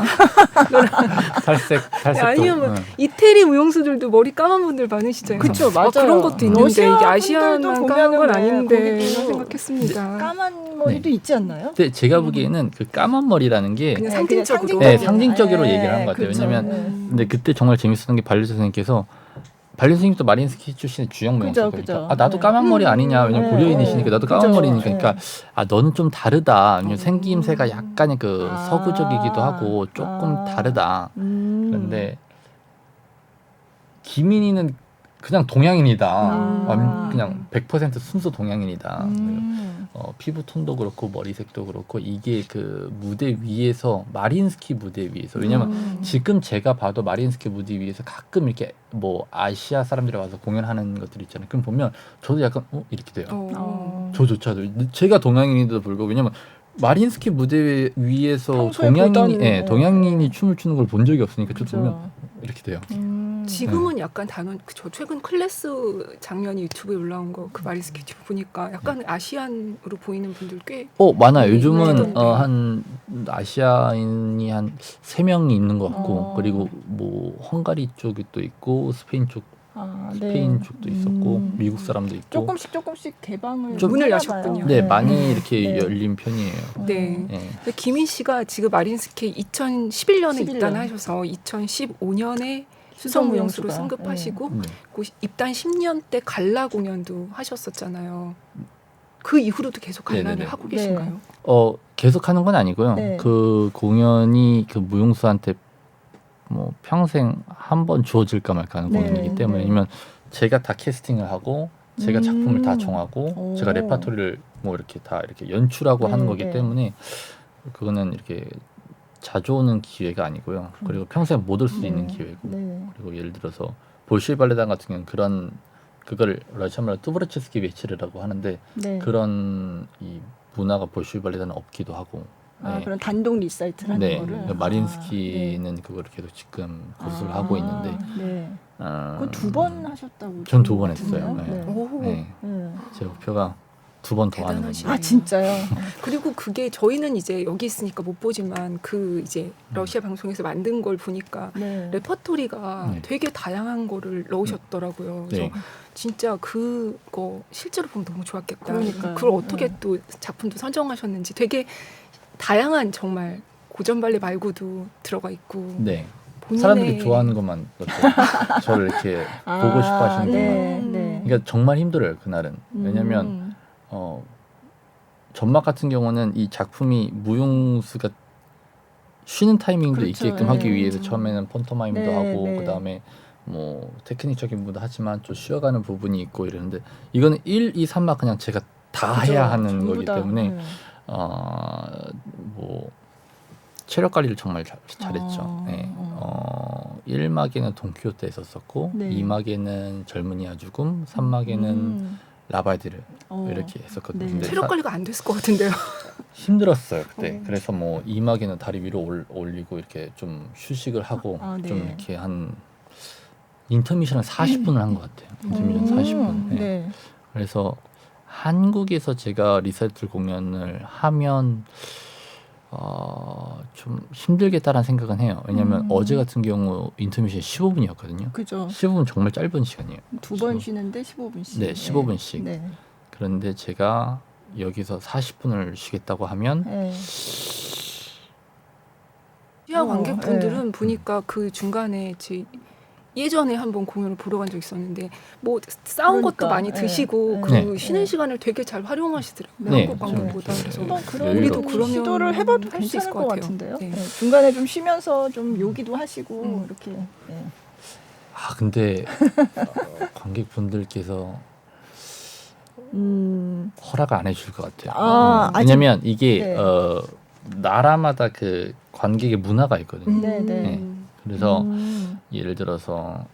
탈색도 아니면 뭐 네. 이태리 무용수들도 머리 까만 분들 많으시잖아요. 그쵸, 그래서 맞아요. 그런 것도 있는데 러시아 이게 아시안만 분들도 까만 건 보면은 아닌데 거기도 이런 생각했습니다. 까만 머리도 있지 않나요? 근데 제가 보기에는 그 까만 머리라는 게 그냥 네, 상징적으로. 네, 상징적으로 예, 얘기를 한 것 같아요. 그렇죠. 왜냐면 예. 근데 그때 정말 재밌었던 게 발리 선생님께서 발리 선생님도 마린스키 출신의 주영 그죠, 무용수니까 그죠. 아 나도 네. 까만 머리 아니냐 왜냐면 네, 고려인이시니까 나도 까만 그죠. 머리니까 그러니까 네. 아 너는 좀 다르다 왜냐면 생김새가 약간 그 아. 서구적이기도 하고 조금 아. 다르다 그런데 음. 김인희는 그냥 동양인이다 아. 그냥 100% 순수 동양인이다 음. 피부 톤도 그렇고 머리색도 그렇고 이게 그 무대 위에서 마린스키 무대 위에서 왜냐면 지금 제가 봐도 마린스키 무대 위에서 가끔 이렇게 뭐 아시아 사람들이 와서 공연하는 것들 있잖아요. 그럼 보면 저도 약간 이렇게 돼요. 어. 저조차도 제가 동양인인데도 불구하고 왜냐면 마린스키 무대 위에서 평소에 보던, 예. 동양인이 춤을 추는 걸 본 적이 없으니까 저도 보면 그죠. 이렇게 돼요. 지금은 약간 단원 저 최근 클래스 장면이 유튜브에 올라온 거 그 마린스키 유튜브 보니까 약간 아시안으로 보이는 분들 꽤 많아요. 네, 요즘은 네. 한 아시아인이 한 3명이 있는 것 같고 그리고 뭐 헝가리 쪽이 또 있고 스페인 네. 쪽도 있었고 미국 사람도 있고 조금씩 개방을 좀 문을 해나 여셨군요. 봐요. 네, 많이 이렇게 네. 열린 편이에요. 네. 네. 근데 김인 씨가 지금 마린스키 2011년에 11년. 입단하셔서 2015년에 수성무용수로 수성무용수가, 승급하시고 네. 그 입단 10년 때 갈라 공연도 하셨었잖아요. 그 이후로도 계속 갈라를 네네네. 하고 계신가요? 계속 하는 건 아니고요. 네. 그 공연이 그 무용수한테 뭐 평생 한 번 주어질까 말까 하는 네, 공연이기 때문에 네. 아니면 제가 다 캐스팅을 하고 제가 작품을 다 정하고 오. 제가 레파토리를 뭐 이렇게 다 이렇게 연출하고 네, 하는 거기 네. 때문에 그거는 이렇게 자주 오는 기회가 아니고요. 그리고 평생 못 올 수 있는 기회고 네. 그리고 예를 들어서 볼쇼이 발레단 같은 경우는 그걸 러시아 말로 투브르체스키 베치르라고 하는데 네. 그런 이 문화가 볼쇼이 발레단은 없기도 하고 네. 그런 단독 리사이트를 하는 네, 거를. 그러니까 마린스키는 그거를 계속 지금 고수를 하고 있는데 네. 어, 그건 2번 하셨다고. 전 2번 들은 것 했어요. 같은데요? 네. 네. 오. 네. 네. 제 목표가 2번 더 하는 대단하시네. 겁니다. 아 진짜요? 그리고 그게 저희는 이제 여기 있으니까 못 보지만 그 이제 러시아 방송에서 만든 걸 보니까 네. 레퍼토리가 네. 되게 다양한 거를 넣으셨더라고요. 그래서 네. 진짜 그거 실제로 보면 너무 좋았겠다. 그러니까요. 그걸 어떻게 네. 또 작품도 선정하셨는지 되게 다양한 정말 고전 발레 말고도 들어가 있고 네. 본인의 사람들이 좋아하는 것만 넣죠. 저를 이렇게 보고 싶어 하시는 네. 것만. 네. 그러니까 정말 힘들어요, 그날은. 왜냐면 전막 같은 경우는 이 작품이 무용수가 쉬는 타이밍도 그렇죠. 있게끔 네. 하기 위해서 처음에는 폰토마임도 네, 하고 네. 그다음에 뭐 테크닉적인 부분도 하지만 좀 쉬어가는 부분이 있고 이러는데 이거는 1, 2, 3막 그냥 제가 다 그죠. 해야 하는 전부 거기 다, 때문에 네. 뭐 체력 관리를 정말 잘했죠. 네. 1막에는 돈키호테 했었었고 네. 2막에는 젊은이와 죽음, 3막에는 라바디를 이렇게 했었거든요. 네. 근데 체력 관리가 안 됐을 것 같은데요. 힘들었어요 그때. 그래서 뭐 2막에는 다리 위로 올리고 이렇게 좀 휴식을 하고 네. 좀 이렇게 한 인터미션을 40분을 한 것 같아요. 인터미션 40분. 네. 네. 그래서 한국에서 제가 리사이틀 공연을 하면 좀 힘들겠다라는 생각은 해요. 왜냐하면 어제 같은 경우 인터미션이 15분이었거든요. 그죠. 15분 정말 짧은 시간이에요. 2번 쉬는데 15분씩. 네, 15분씩. 네. 그런데 제가 여기서 40분을 쉬겠다고 하면 네. 시야 관객분들은 네. 보니까 그 중간에 예전에 한번 공연을 보러 간 적 있었는데 뭐 싸운 그러니까, 것도 많이 네. 드시고 네. 그 쉬는 시간을 되게 잘 활용하시더라고요. 네, 한국 관객보다. 좀 그래서 한번 그런 우리도 그러면 시도를 해봐도 할수 있을 괜찮을 것 것 같아요. 같은데요. 네. 네. 중간에 좀 쉬면서 좀 요기도 하시고 이렇게. 네. 근데 관객분들께서 허락 안 해줄 것 같아요. 아직- 왜냐면 이게 네. 나라마다 그 관객의 문화가 있거든요. 네, 네. 그래서 예를 들어서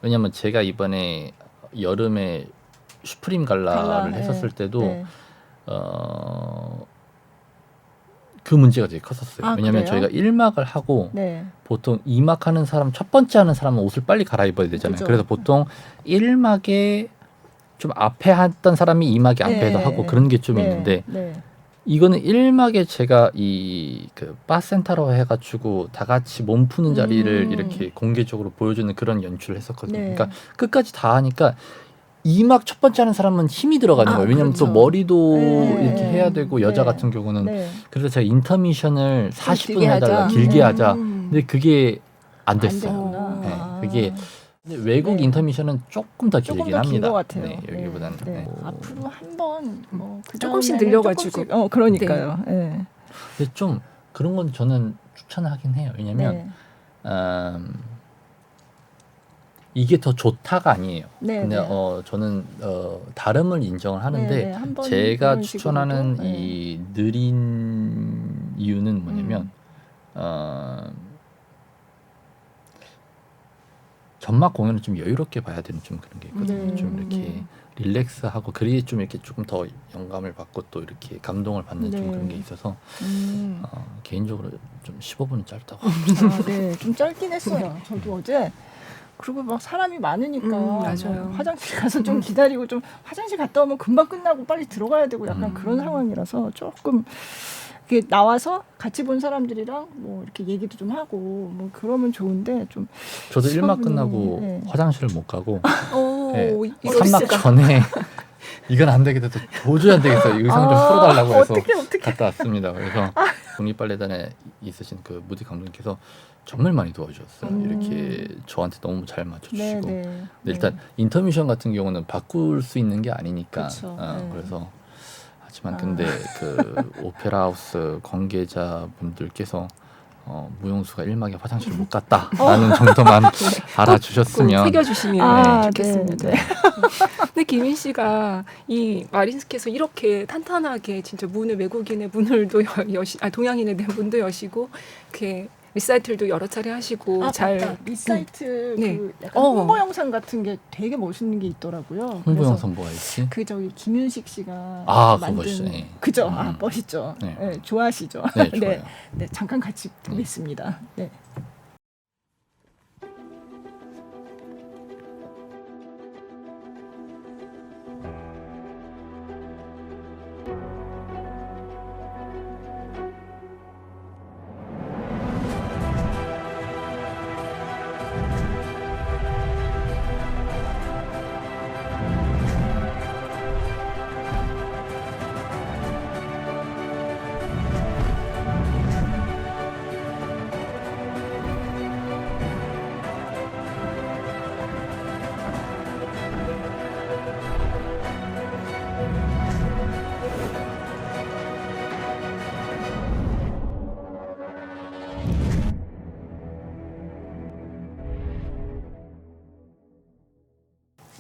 왜냐면 제가 이번에 여름에 슈프림 갈라를 했었을 때도 네. 그 문제가 되게 컸었어요. 아, 왜냐면 그래요? 저희가 1막을 하고 네. 보통 2막 하는 사람 첫 번째 하는 사람은 옷을 빨리 갈아입어야 되잖아요. 그죠. 그래서 보통 1막에 좀 앞에 했던 사람이 2막에 앞에서 네. 하고 그런 게 좀 네. 있는데 네. 이거는 1막에 제가 이 그 바센터로 해가지고 다 같이 몸 푸는 자리를 이렇게 공개적으로 보여주는 그런 연출을 했었거든요. 네. 그러니까 끝까지 다 하니까 2막 첫 번째 하는 사람은 힘이 들어가는 아, 거예요. 왜냐면 그렇죠. 또 머리도 네. 이렇게 해야 되고 여자 네. 같은 경우는 네. 그래서 제가 인터미션을 길게 40분 해달라 하자. 길게 하자. 음. 근데 그게 안 안 됐어요. 되구나. 네, 아. 그게 근데 외국 네. 인터미션은 조금 더 조금 길긴 더 긴 합니다. 것 같아요. 네, 여기보다는. 네. 네. 앞으로 한번 뭐 조금씩 늘려가지고. 그러니까요. 네. 근데 좀 그런 건 저는 추천하긴 해요. 왜냐면 네. 이게 더 좋다가 아니에요. 네, 근데 네. 저는 다름을 인정을 하는데 네, 네. 한번 제가 그런 추천하는 식으로도, 이 느린 이유는 뭐냐면 전막 공연을 좀 여유롭게 봐야 되는 좀 그런 게 있거든요. 네, 좀 이렇게 네. 릴렉스하고 그래야 좀 이렇게 조금 더 영감을 받고 또 이렇게 감동을 받는 좀 네. 그런 게 있어서 개인적으로 좀 15분은 짧다고. 아, 네, 좀 짧긴 했어요. 저도 어제. 그리고 막 사람이 많으니까 맞아요. 막 화장실 가서 좀 기다리고 좀 화장실 갔다 오면 금방 끝나고 빨리 들어가야 되고 약간 그런 상황이라서 조금 이렇게 나와서 같이 본 사람들이랑 뭐 이렇게 얘기도 좀 하고 뭐 그러면 좋은데 좀 저도 1막 15분이, 끝나고 네. 화장실을 못 가고 오, 네, 이거 3막 전에 이건 안 되겠다. 도저히 안 되겠어. 의상 좀 풀어달라고 해서 어떻게 갔다 왔습니다. 그래서 국립발레단에 있으신 그 무디 감독님께서 정말 많이 도와주셨어요. 이렇게 저한테 너무 잘 맞춰주시고. 근데 일단 인터미션 같은 경우는 바꿀 수 있는 게 아니니까. 그쵸, 네. 그래서 하지만 근데 그 오페라 하우스 관계자분들께서 무용수가 1막에 화장실을 못 갔다라는 정도만 알아주셨으면 새겨주시면 네. 좋겠습니다. 네. 근데 김인 씨가 이 마린스키에서 이렇게 탄탄하게 진짜 문을 외국인의 문을도 동양인의 문도 여시고 이렇게 리사이틀도 여러 차례 하시고 잘 리사이트 네. 그 약간 홍보 영상 같은 게 되게 멋있는 게 있더라고요. 홍보 그래서 영상 뭐가 있지? 그 저기 김윤식 씨가 아, 그거 만든 멋있어요. 네. 그죠? 아 멋있죠. 네. 네, 좋아하시죠? 네, 좋아요. 네, 잠깐 같이 보겠습니다. 네.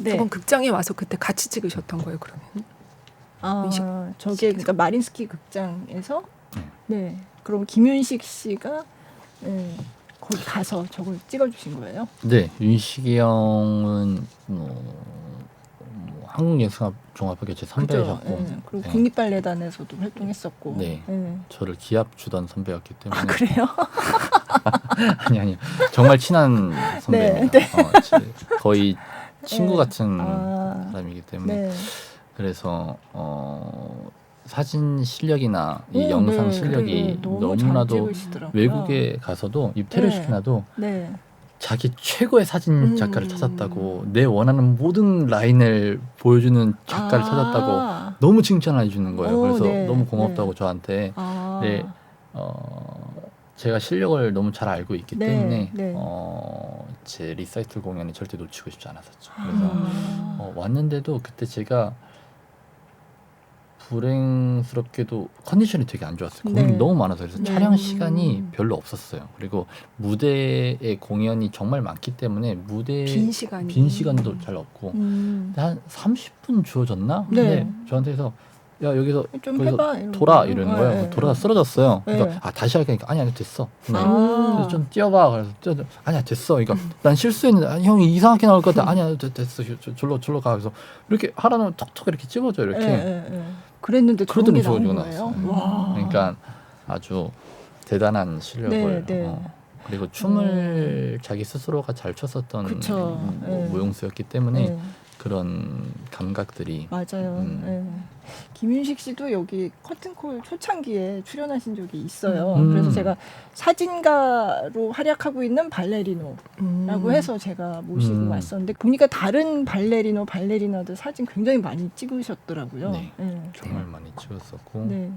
저번 극장에 와서 그때 같이 찍으셨던 거예요, 그러면? 윤식 저게 그러니까 마린스키 극장에서 네. 그럼 김윤식 씨가 거기 가서 저걸 찍어주신 거예요? 네, 윤식이 형은 한국예술종합학교 제 선배셨고 그죠? 네. 그리고 네. 국립발레단에서도 활동했었고. 네. 네. 저를 기합 주던 선배였기 때문에 아 그래요? 아니 정말 친한 선배입니다. 네, 거의 친구 네. 같은 아. 사람이기 때문에 네. 그래서 사진 실력이나 이 오, 영상 네. 실력이 너무 잘 너무나도 찍으시더라고요. 외국에 가서도 입테를 네. 시키나도 네. 자기 최고의 사진 작가를 찾았다고 내 원하는 모든 라인을 보여주는 작가를 찾았다고 너무 칭찬을 해주는 거예요. 오, 그래서 네. 너무 고맙다고 네. 저한테 아. 네, 제가 실력을 너무 잘 알고 있기 네, 때문에 네. 제 리사이틀 공연을 절대 놓치고 싶지 않았었죠. 그래서 아. 왔는데도 그때 제가 불행스럽게도 컨디션이 되게 안 좋았어요. 공연이 네. 너무 많아서 그래서 네. 촬영 시간이 별로 없었어요. 그리고 무대에 공연이 정말 많기 때문에 무대 빈 시간이 시간도 잘 없고 한 30분 주어졌나? 네. 근데 저한테 해서 야 여기서 좀 거기서 해봐 이런 돌아 거요. 이러는 거예요. 네. 돌아서 쓰러졌어요. 그래서 네. 다시 하니까 아니 됐어. 아. 좀 뛰어봐. 그래서 아니야 됐어. 그러니까 난 실수했는데 아니, 형이 이상하게 나올 것 같아. 아니야 됐어. 절로 가. 그래서 이렇게 하라면 톡톡 이렇게 찝어줘 이렇게. 그랬는데 좋은 그러더니 게 나온 좋아지고 거예요. 나왔어요. 와. 그러니까 아주 대단한 실력을 네, 네. 그리고 춤을 자기 스스로가 잘 췄었던 그쵸. 네. 무용수였기 때문에 네. 그런 감각들이 맞아요. 네. 김윤식 씨도 여기 커튼콜 초창기에 출연하신 적이 있어요. 그래서 제가 사진가로 활약하고 있는 발레리노라고 해서 제가 모시고 왔었는데 보니까 다른 발레리나들 사진 굉장히 많이 찍으셨더라고요. 네. 네. 정말 많이 찍었었고 네.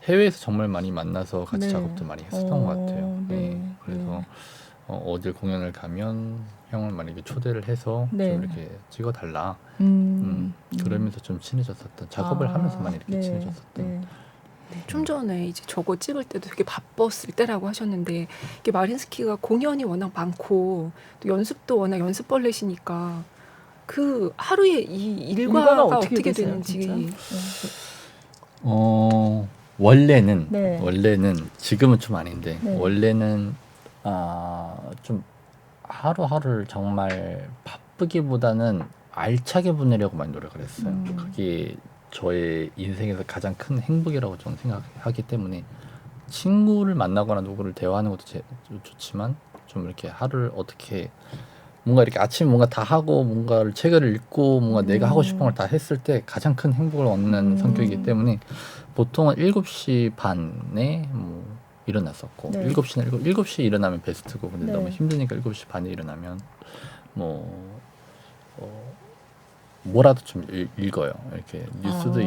해외에서 정말 많이 만나서 같이 네. 작업도 많이 했었던 것 같아요. 네. 네. 그래서 어딜 공연을 가면 형을 만약에 초대를 해서 네. 좀 이렇게 찍어달라. 음. 그러면서 좀 친해졌었던 작업을 하면서 많이 이렇게 네. 친해졌었던. 네. 좀 전에 이제 저거 찍을 때도 되게 바빴을 때라고 하셨는데 이게 마린스키가 공연이 워낙 많고 또 연습도 워낙 연습벌레시니까 그 하루에 이 일과가 어떻게 되세요, 되는지. 진짜? 원래는 지금은 좀 아닌데 네. 원래는 좀 하루하루를 정말 바쁘기보다는 알차게 보내려고 많이 노력을 했어요. 그게 저의 인생에서 가장 큰 행복이라고 저는 생각하기 때문에 친구를 만나거나 누구를 대화하는 것도 좋지만 좀 이렇게 하루를 어떻게 뭔가 이렇게 아침에 뭔가 다 하고 뭔가를 책을 읽고 뭔가 내가 하고 싶은 걸 다 했을 때 가장 큰 행복을 얻는 성격이기 때문에 보통은 7시 반에 뭐 일어났었고 네. 7시에 일어나면 베스트고 근데 네. 너무 힘드니까 7시 반에 일어나면 뭐라도 좀 읽어요. 이렇게 뉴스도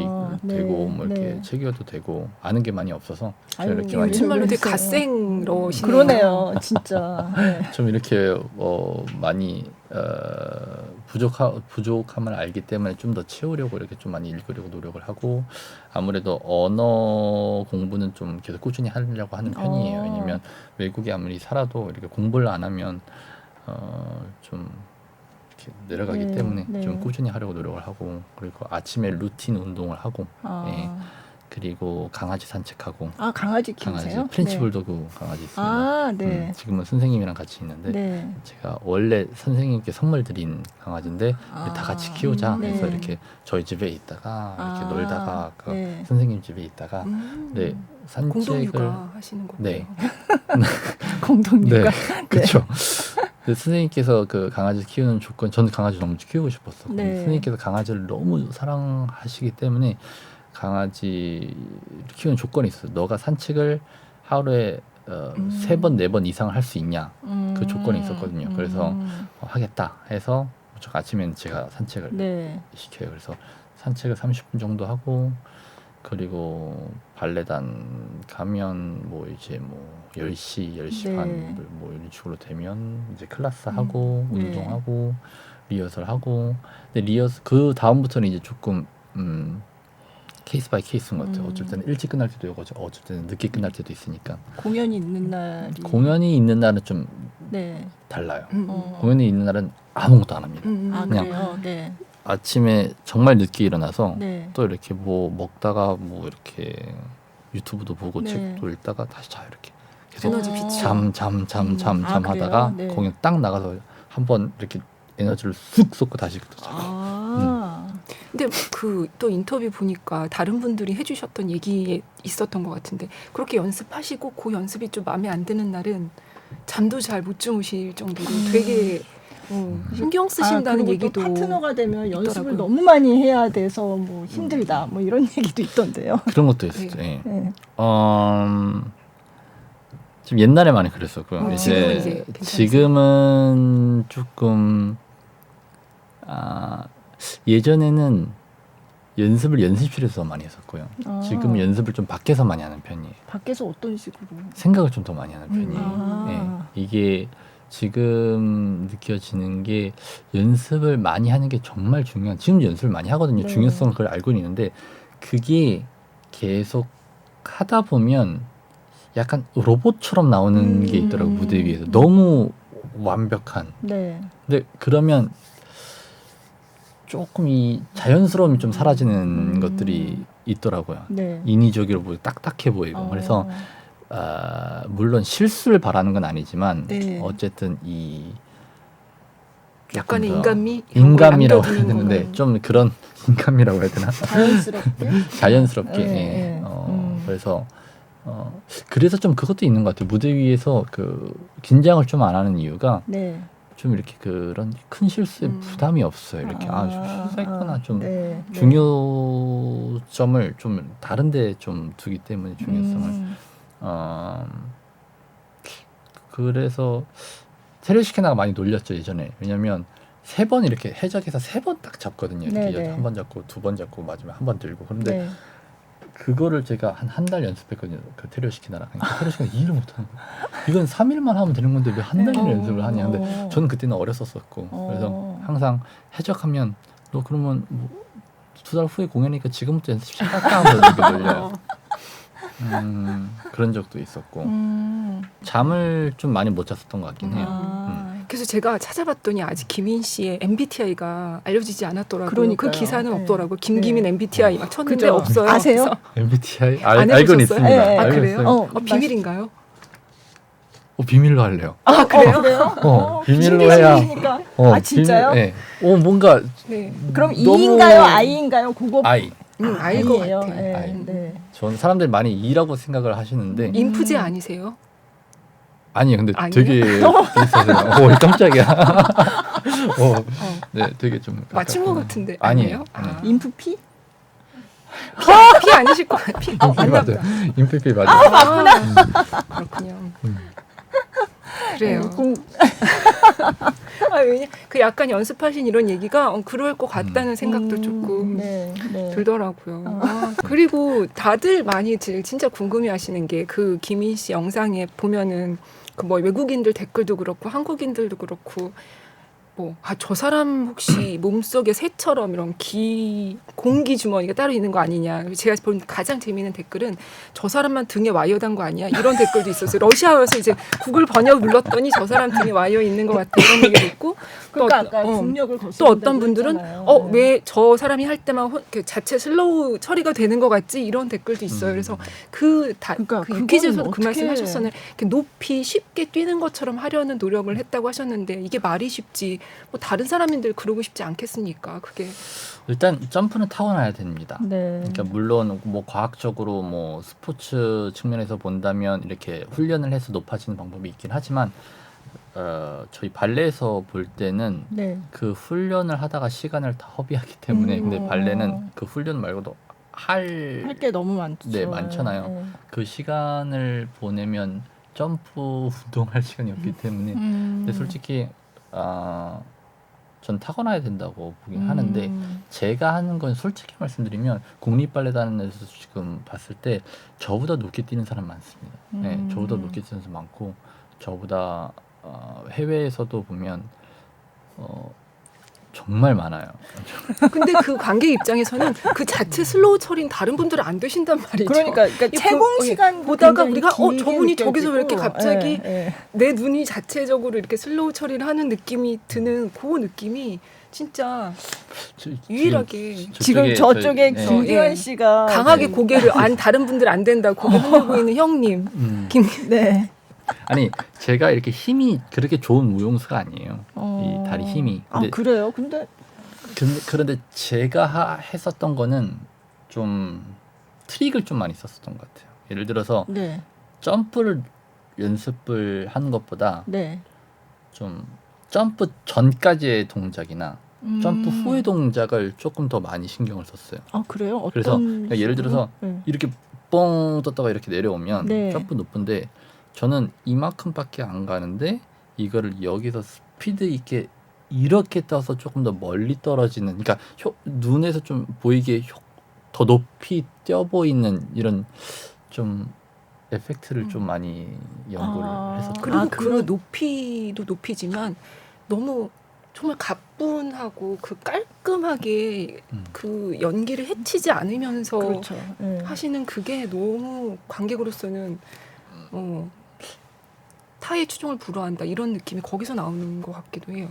네. 되고 뭐 이렇게 네. 책 읽어도 되고 아는 게 많이 없어서 제가 아유, 이렇게 많이 요즘 말로 되게 그랬어요. 갓생러시네요. 그러네요, 진짜. 네. 좀 이렇게 많이 부족함을 알기 때문에 좀 더 채우려고 이렇게 좀 많이 읽으려고 노력을 하고 아무래도 언어 공부는 좀 계속 꾸준히 하려고 하는 편이에요. 왜냐면 외국에 아무리 살아도 이렇게 공부를 안 하면 좀 이렇게 내려가기 네, 때문에 네. 좀 꾸준히 하려고 노력을 하고 그리고 아침에 루틴 운동을 하고 예. 그리고 강아지 산책하고 강아지 강아지 키우세요? 프렌치 네. 불도그 강아지 있습니다. 네. 지금은 선생님이랑 같이 있는데 네. 제가 원래 선생님께 선물 드린 강아지인데 다 같이 키우자 네. 해서 이렇게 저희 집에 있다가 이렇게 놀다가 그 네. 선생님 집에 있다가 네, 산책을 공동육아 하시는 거고요. 네. 공동육아. 네, 그렇죠. 선생님께서 그 강아지 키우는 조건, 저는 강아지 너무 키우고 싶었어. 네. 선생님께서 강아지를 너무 사랑하시기 때문에 강아지 키우는 조건이 있어요. 너가 산책을 하루에 3번, 4번 이상 할 수 있냐? 그 조건이 있었거든요. 그래서 하겠다 해서 무조건 아침에는 제가 산책을 네. 시켜요. 그래서 산책을 30분 정도 하고 그리고 발레단 가면 뭐 이제 뭐 10시 네. 반 뭐 이런 식으로 되면 이제 클래스 하고 네. 운동하고 리허설 하고 근데 리허설 그 다음부터는 이제 조금 케이스 바이 케이스인 것 같아요. 어쩔 때는 일찍 끝날 때도 있고 어쩔 때는 늦게 끝날 때도 있으니까 공연이 있는 날이. 공연이 있는 날은 좀 네. 달라요. 어. 공연이 있는 날은 아무것도 안 합니다. 그냥 그래요. 네. 아침에 정말 늦게 일어나서 네. 또 이렇게 뭐 먹다가 뭐 이렇게 유튜브도 보고 네. 책도 읽다가 다시 자요 이렇게 계속 에너지 비치. 잠 그래요? 하다가 네. 공연 딱 나가서 한번 이렇게 에너지를 쑥 쏟고 다시 또 자요. 근데 그 또 인터뷰 보니까 다른 분들이 해주셨던 얘기에 있었던 것 같은데 그렇게 연습하시고 그 연습이 좀 마음에 안 드는 날은 잠도 잘 못 주무실 정도로 되게 신경 쓰신다는 그리고 얘기도 또 파트너가 되면 연습을 있더라고요. 너무 많이 해야 돼서 뭐 힘들다 뭐 이런 얘기도 있던데요. 그런 것도 있어요. 예. 네. 좀 옛날에 많이 그랬었고요. 지금은 이제 괜찮으세요? 지금은 조금 예전에는 연습을 연습실에서 많이 했었고요. 지금은 연습을 좀 밖에서 많이 하는 편이에요. 밖에서 어떤 식으로? 생각을 좀 더 많이 하는 편이에요. 예. 이게 지금 느껴지는 게 연습을 많이 하는 게 정말 중요한. 지금 연습을 많이 하거든요. 네. 중요성을 그걸 알고는 있는데 그게 계속 하다 보면 약간 로봇처럼 나오는 게 있더라고요. 무대 위에서 너무 완벽한. 네. 근데 그러면 조금 이 자연스러움이 좀 사라지는 것들이 있더라고요. 네. 인위적으로 보이고 딱딱해 보이고 그래서 물론 실수를 바라는 건 아니지만 네. 어쨌든 이 약간의 더 인간미 이런 걸 인간미라고 해야 남겨두는 되는데 거는. 좀 그런 인간미라고 해야 되나? 자연스럽게. 자연스럽게. 네, 예. 네. 그래서 그래서 좀 그것도 있는 것 같아요. 무대 위에서 그 긴장을 좀 안 하는 이유가 네. 좀 이렇게 그런 큰 실수에 부담이 없어요. 이렇게 실수했거나 좀 네. 네. 중요점을 좀 다른데 좀 두기 때문에 중요성을 그래서 테레시케나가 많이 놀렸죠 예전에. 왜냐면 3번 이렇게 해적에서 3번 딱 잡거든요. 이렇게 네네. 한 번 잡고 2번 잡고 마지막에 한 번 들고. 그런데 네. 그거를 제가 한 달 연습했거든요. 그 테레시케나랑. 테레시케나 이해를 못하는 거예요. 이건 3일만 하면 되는 건데 왜 한 달이나 연습을 하냐. 근데 저는 그때는 어렸었고 그래서 항상 해적하면 너 그러면 뭐 2달 후에 공연이니까 지금부터 연습 시작할까 하면서 이렇게 놀려요. 그런 적도 있었고 잠을 좀 많이 못 잤었던 것 같긴 해요. 그래서 제가 찾아봤더니 아직 김인 씨의 MBTI가 알려지지 않았더라고요. 그러니까요. 그 기사는 네. 없더라고요. 김기민 네. MBTI 막 쳤는데 그죠? 없어요. 아세요? 그래서 MBTI 안 알고는 해보셨어요? 있습니다. 네. 아 알고 그래요? 있어요. 비밀인가요? 비밀로 할래요. 아 그래요? 그래요? 비밀로 해야. 신기하시니까. 아 진짜요? 비밀, 네. 뭔가 네. 그럼 너무- E인가요? I인가요? 그거 아이. 아일 것 I예요. 같아. 네. 아이. 네. 전 사람들이 많이 E라고 생각을 하시는데 인프제 아니세요? 아니에요. 근데 아니에요? 되게 비슷하세요. 오 깜짝이야. 네, 되게 좀 맞춘 것 같은데 아니에요. 아니에요? 인프피? 피 아니실 것 같아요. 피. 맞나 맞아요. 보다. 인프피 맞아요. 그렇군요. 그래요. 공... 왜냐 그 약간 연습하신 이런 얘기가 그럴 것 같다는 생각도 조금 네. 네. 들더라고요. 그리고 다들 많이 진짜 궁금해하시는 게 그 김인 씨 영상에 보면은 그 뭐 외국인들 댓글도 그렇고 한국인들도 그렇고 뭐 저 사람 혹시 몸속에 새처럼 이런 공기 주머니가 따로 있는 거 아니냐. 제가 본 가장 재미있는 댓글은 저 사람만 등에 와이어 단 거 아니야 이런 댓글도 있었어요. 러시아어에서 이제 구글 번역 눌렀더니 저 사람 등에 와이어 있는 것 같아 이런 얘기도 있고 그러니까 아까 중력을 또 어떤 분들은 왜 저 사람이 할 때만 자체 슬로우 처리가 되는 것 같지 이런 댓글도 있어요. 그래서 그러니까 그 유퀴즈에서도 그 어떻게- 말씀하셨었는데 이렇게 높이 쉽게 뛰는 것처럼 하려는 노력을 했다고 하셨는데 이게 말이 쉽지 뭐 다른 사람인들 그러고 싶지 않겠습니까? 그게 일단 점프는 타고나야 됩니다. 네. 그러니까 물론 뭐 과학적으로 뭐 스포츠 측면에서 본다면 이렇게 훈련을 해서 높아지는 방법이 있긴 하지만 저희 발레에서 볼 때는 네. 그 훈련을 하다가 시간을 다 허비하기 때문에 근데 발레는 그 훈련 말고도 할 게 너무 많죠. 네, 많잖아요. 네. 그 시간을 보내면 점프 운동할 시간이 없기 때문에 근데 솔직히 전 타고나야 된다고 보긴 하는데 제가 하는 건 솔직히 말씀드리면 국립발레단에서 지금 봤을 때 저보다 높게 뛰는 사람 많습니다. 네, 저보다 높게 뛰는 사람 많고 저보다 해외에서도 보면 정말 많아요. 근데 그 관객 입장에서는 그 자체 슬로우 처리는 다른 분들은 안 되신단 말이죠. 그러니까 이 채공 시간 보다가 우리가 저분이 저기서 왜 이렇게 갑자기 네. 내 눈이 자체적으로 이렇게 슬로우 처리를 하는 느낌이 드는 그 느낌이 진짜 유일하게 지금 저쪽에 네. 김기환 씨가 강하게 고개를 다른 분들 안 된다고 고개 흔들고 있는 형님 네. 아니 제가 이렇게 힘이 그렇게 좋은 무용수가 아니에요. 이 다리 힘이. 근데, 그래요? 근데 그런데 제가 했었던 거는 좀 트릭을 좀 많이 썼었던 것 같아요. 예를 들어서 네. 점프를 연습을 하는 것보다 네. 좀 점프 전까지의 동작이나 점프 후의 동작을 조금 더 많이 신경을 썼어요. 그래요? 어떤 그래서 그러니까 예를 들어서 이렇게 뻥 떴다가 이렇게 내려오면 네. 점프 높은데 저는 이만큼밖에 안 가는데 이거를 여기서 스피드 있게 이렇게 떠서 조금 더 멀리 떨어지는 그러니까 눈에서 좀 보이게 더 높이 뛰어 보이는 이런 좀 에펙트를 좀 많이 연구를 했었죠. 그리고 그 높이도 높이지만 너무 정말 가뿐하고 그 깔끔하게 그 연기를 해치지 않으면서 그렇죠. 하시는 그게 너무 관객으로서는 타의 추종을 불허한다 이런 느낌이 거기서 나오는 것 같기도 해요.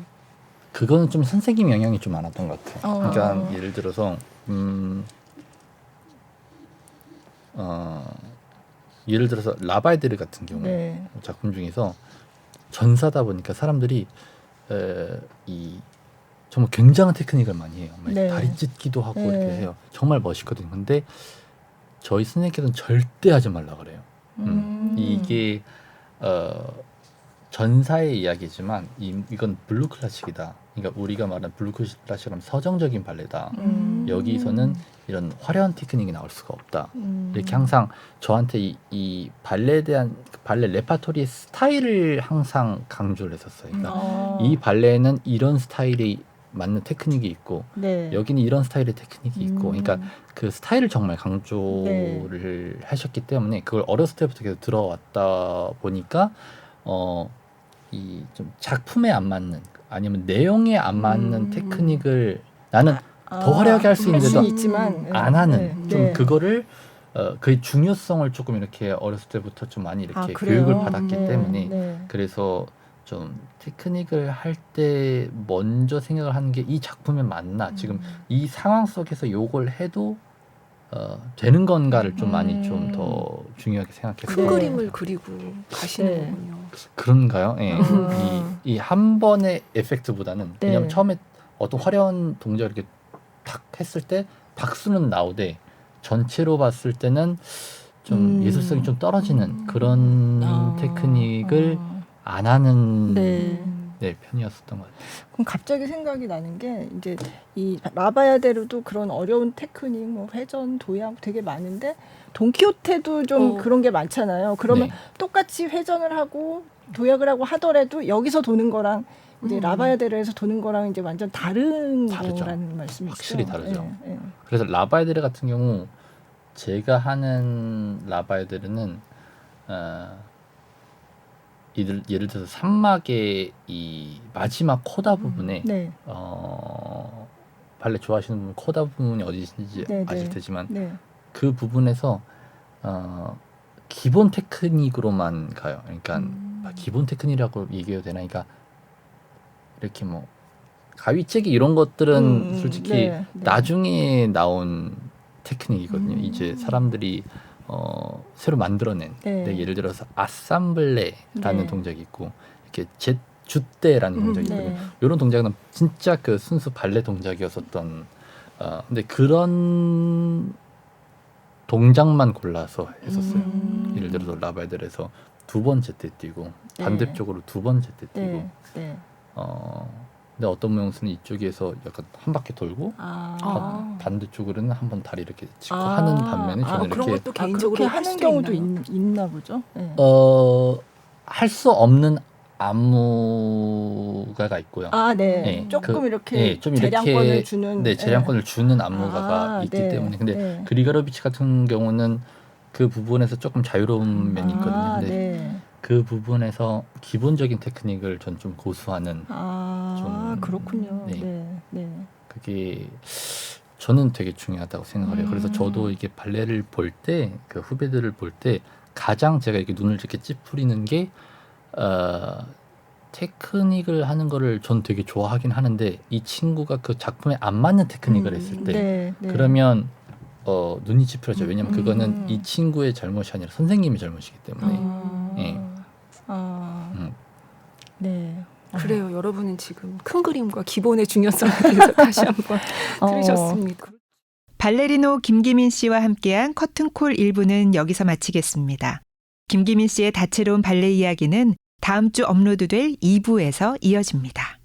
그거는 좀 선생님 영향이 좀 많았던 것 같아요. 어. 그러니까 예를 들어서 예를 들어서 라바에드르 같은 경우 네. 작품 중에서 전사다 보니까 사람들이 이 정말 굉장한 테크닉을 많이 해요. 막 네. 다리 찢기도 하고 네. 이렇게 해요. 정말 멋있거든요. 근데 저희 선생님께서는 절대 하지 말라 그래요. 이게 전사의 이야기지만 이건 블루 클래식이다. 그러니까 우리가 말하는 블루 클래식은 서정적인 발레다. 여기서는 이런 화려한 테크닉이 나올 수가 없다. 이렇게 항상 저한테 이 발레에 대한 발레 레파토리의 스타일을 항상 강조를 했었어요. 그러니까 이 발레에는 이런 스타일이 맞는 테크닉이 있고 네. 여기는 이런 스타일의 테크닉이 있고 그러니까 그 스타일을 정말 강조를 하셨기 때문에 그걸 어렸을 때부터 계속 들어왔다 보니까 이 좀 작품에 안 맞는 아니면 내용에 안 맞는 테크닉을 나는 더 화려하게 할 수 있는데도 있지만 안 하는 좀 네. 그거를 그 중요성을 조금 이렇게 어렸을 때부터 좀 많이 이렇게 그래요? 교육을 받았기 네. 때문에 네. 그래서 좀 테크닉을 할 때 먼저 생각을 하는 게 이 작품에 맞나 지금 이 상황 속에서 요걸 해도 되는 건가를 좀 많이 좀 더 중요하게 생각해서 큰 네. 그림을 그리고 가시는 네. 거군요. 그런가요? 예. 음. 이 한 번의 에펙트보다는 네. 왜냐면 처음에 어떤 화려한 동작을 이렇게 탁 했을 때 박수는 나오되 전체로 봤을 때는 좀 예술성이 좀 떨어지는 그런 테크닉을 안 하는 네. 네, 편이었었던 것 같아요. 그럼 갑자기 생각이 나는 게 이제 이 라바야데르도 그런 어려운 테크닉, 뭐 회전, 도약 되게 많은데 돈키호테도 좀 그런 게 많잖아요. 그러면 네. 똑같이 회전을 하고 도약을 하고 하더라도 여기서 도는 거랑 이제 라바야데르에서 도는 거랑 이제 완전 다른 다르죠. 거라는 말씀이시죠? 확실히 다르죠. 예, 예. 그래서 라바에드르 같은 경우 제가 하는 라바에드르는 예를 들어서 산막의 이 마지막 코다 부분에 네, 발레 좋아하시는 분은 코다 부분이 어디신지 네, 아실 네. 테지만 네. 그 부분에서 기본 테크닉으로만 가요. 그러니까 기본 테크닉이라고 얘기해도 되나? 그러니까 이렇게 뭐 가위채기 이런 것들은 솔직히 네, 네. 나중에 나온 테크닉이거든요. 이제 사람들이 새로 만들어낸 네. 네, 예를 들어서 아삼블레라는 네. 동작이 있고 이렇게 줏대라는 동작이 있거든요. 네. 이런 동작은 진짜 그 순수 발레 동작이었었던 근데 그런 동작만 골라서 했었어요. 예를 들어서 라바에드르에서 두 번째 때 뛰고 네. 반대쪽으로 두 번째 때 뛰고 네. 네. 근데 어떤 무용수는 이쪽에서 약간 한 바퀴 돌고 반대쪽으로는 한번 다리 이렇게 짚고 하는 반면에 저는 그런 이렇게 것도 개인적으로 그렇게 할 하는 수도 경우도 있나요? 있나 보죠. 네. 할 수 없는 안무가가 있고요. 네. 네, 조금 그- 이렇게 네, 좀 이렇게- 재량권을 주는 네, 재량권을 주는 안무가가 있기 네. 때문에 근데 네. 그리가로비치 같은 경우는 그 부분에서 조금 자유로운 면이 있거든요. 근데 네. 그 부분에서 기본적인 테크닉을 전 좀 고수하는 좀- 그렇군요. 네. 네. 네. 그게 저는 되게 중요하다고 생각을 해요. 그래서 저도 이게 발레를 볼 때 그 후배들을 볼 때 가장 제가 이렇게 눈을 이렇게 찌푸리는 게 테크닉을 하는 거를 전 되게 좋아하긴 하는데 이 친구가 그 작품에 안 맞는 테크닉을 했을 때 네. 네. 그러면 눈이 찌푸려져요. 왜냐면 그거는 음. 이 친구의 잘못이 아니라 선생님의 잘못이기 때문에 예. 네. 그래요. 여러분은 지금 큰 그림과 기본의 중요성에 대해서 다시 한번 들으셨습니다. 발레리노 김기민 씨와 함께한 커튼콜 1부는 여기서 마치겠습니다. 김기민 씨의 다채로운 발레 이야기는 다음 주 업로드될 2부에서 이어집니다.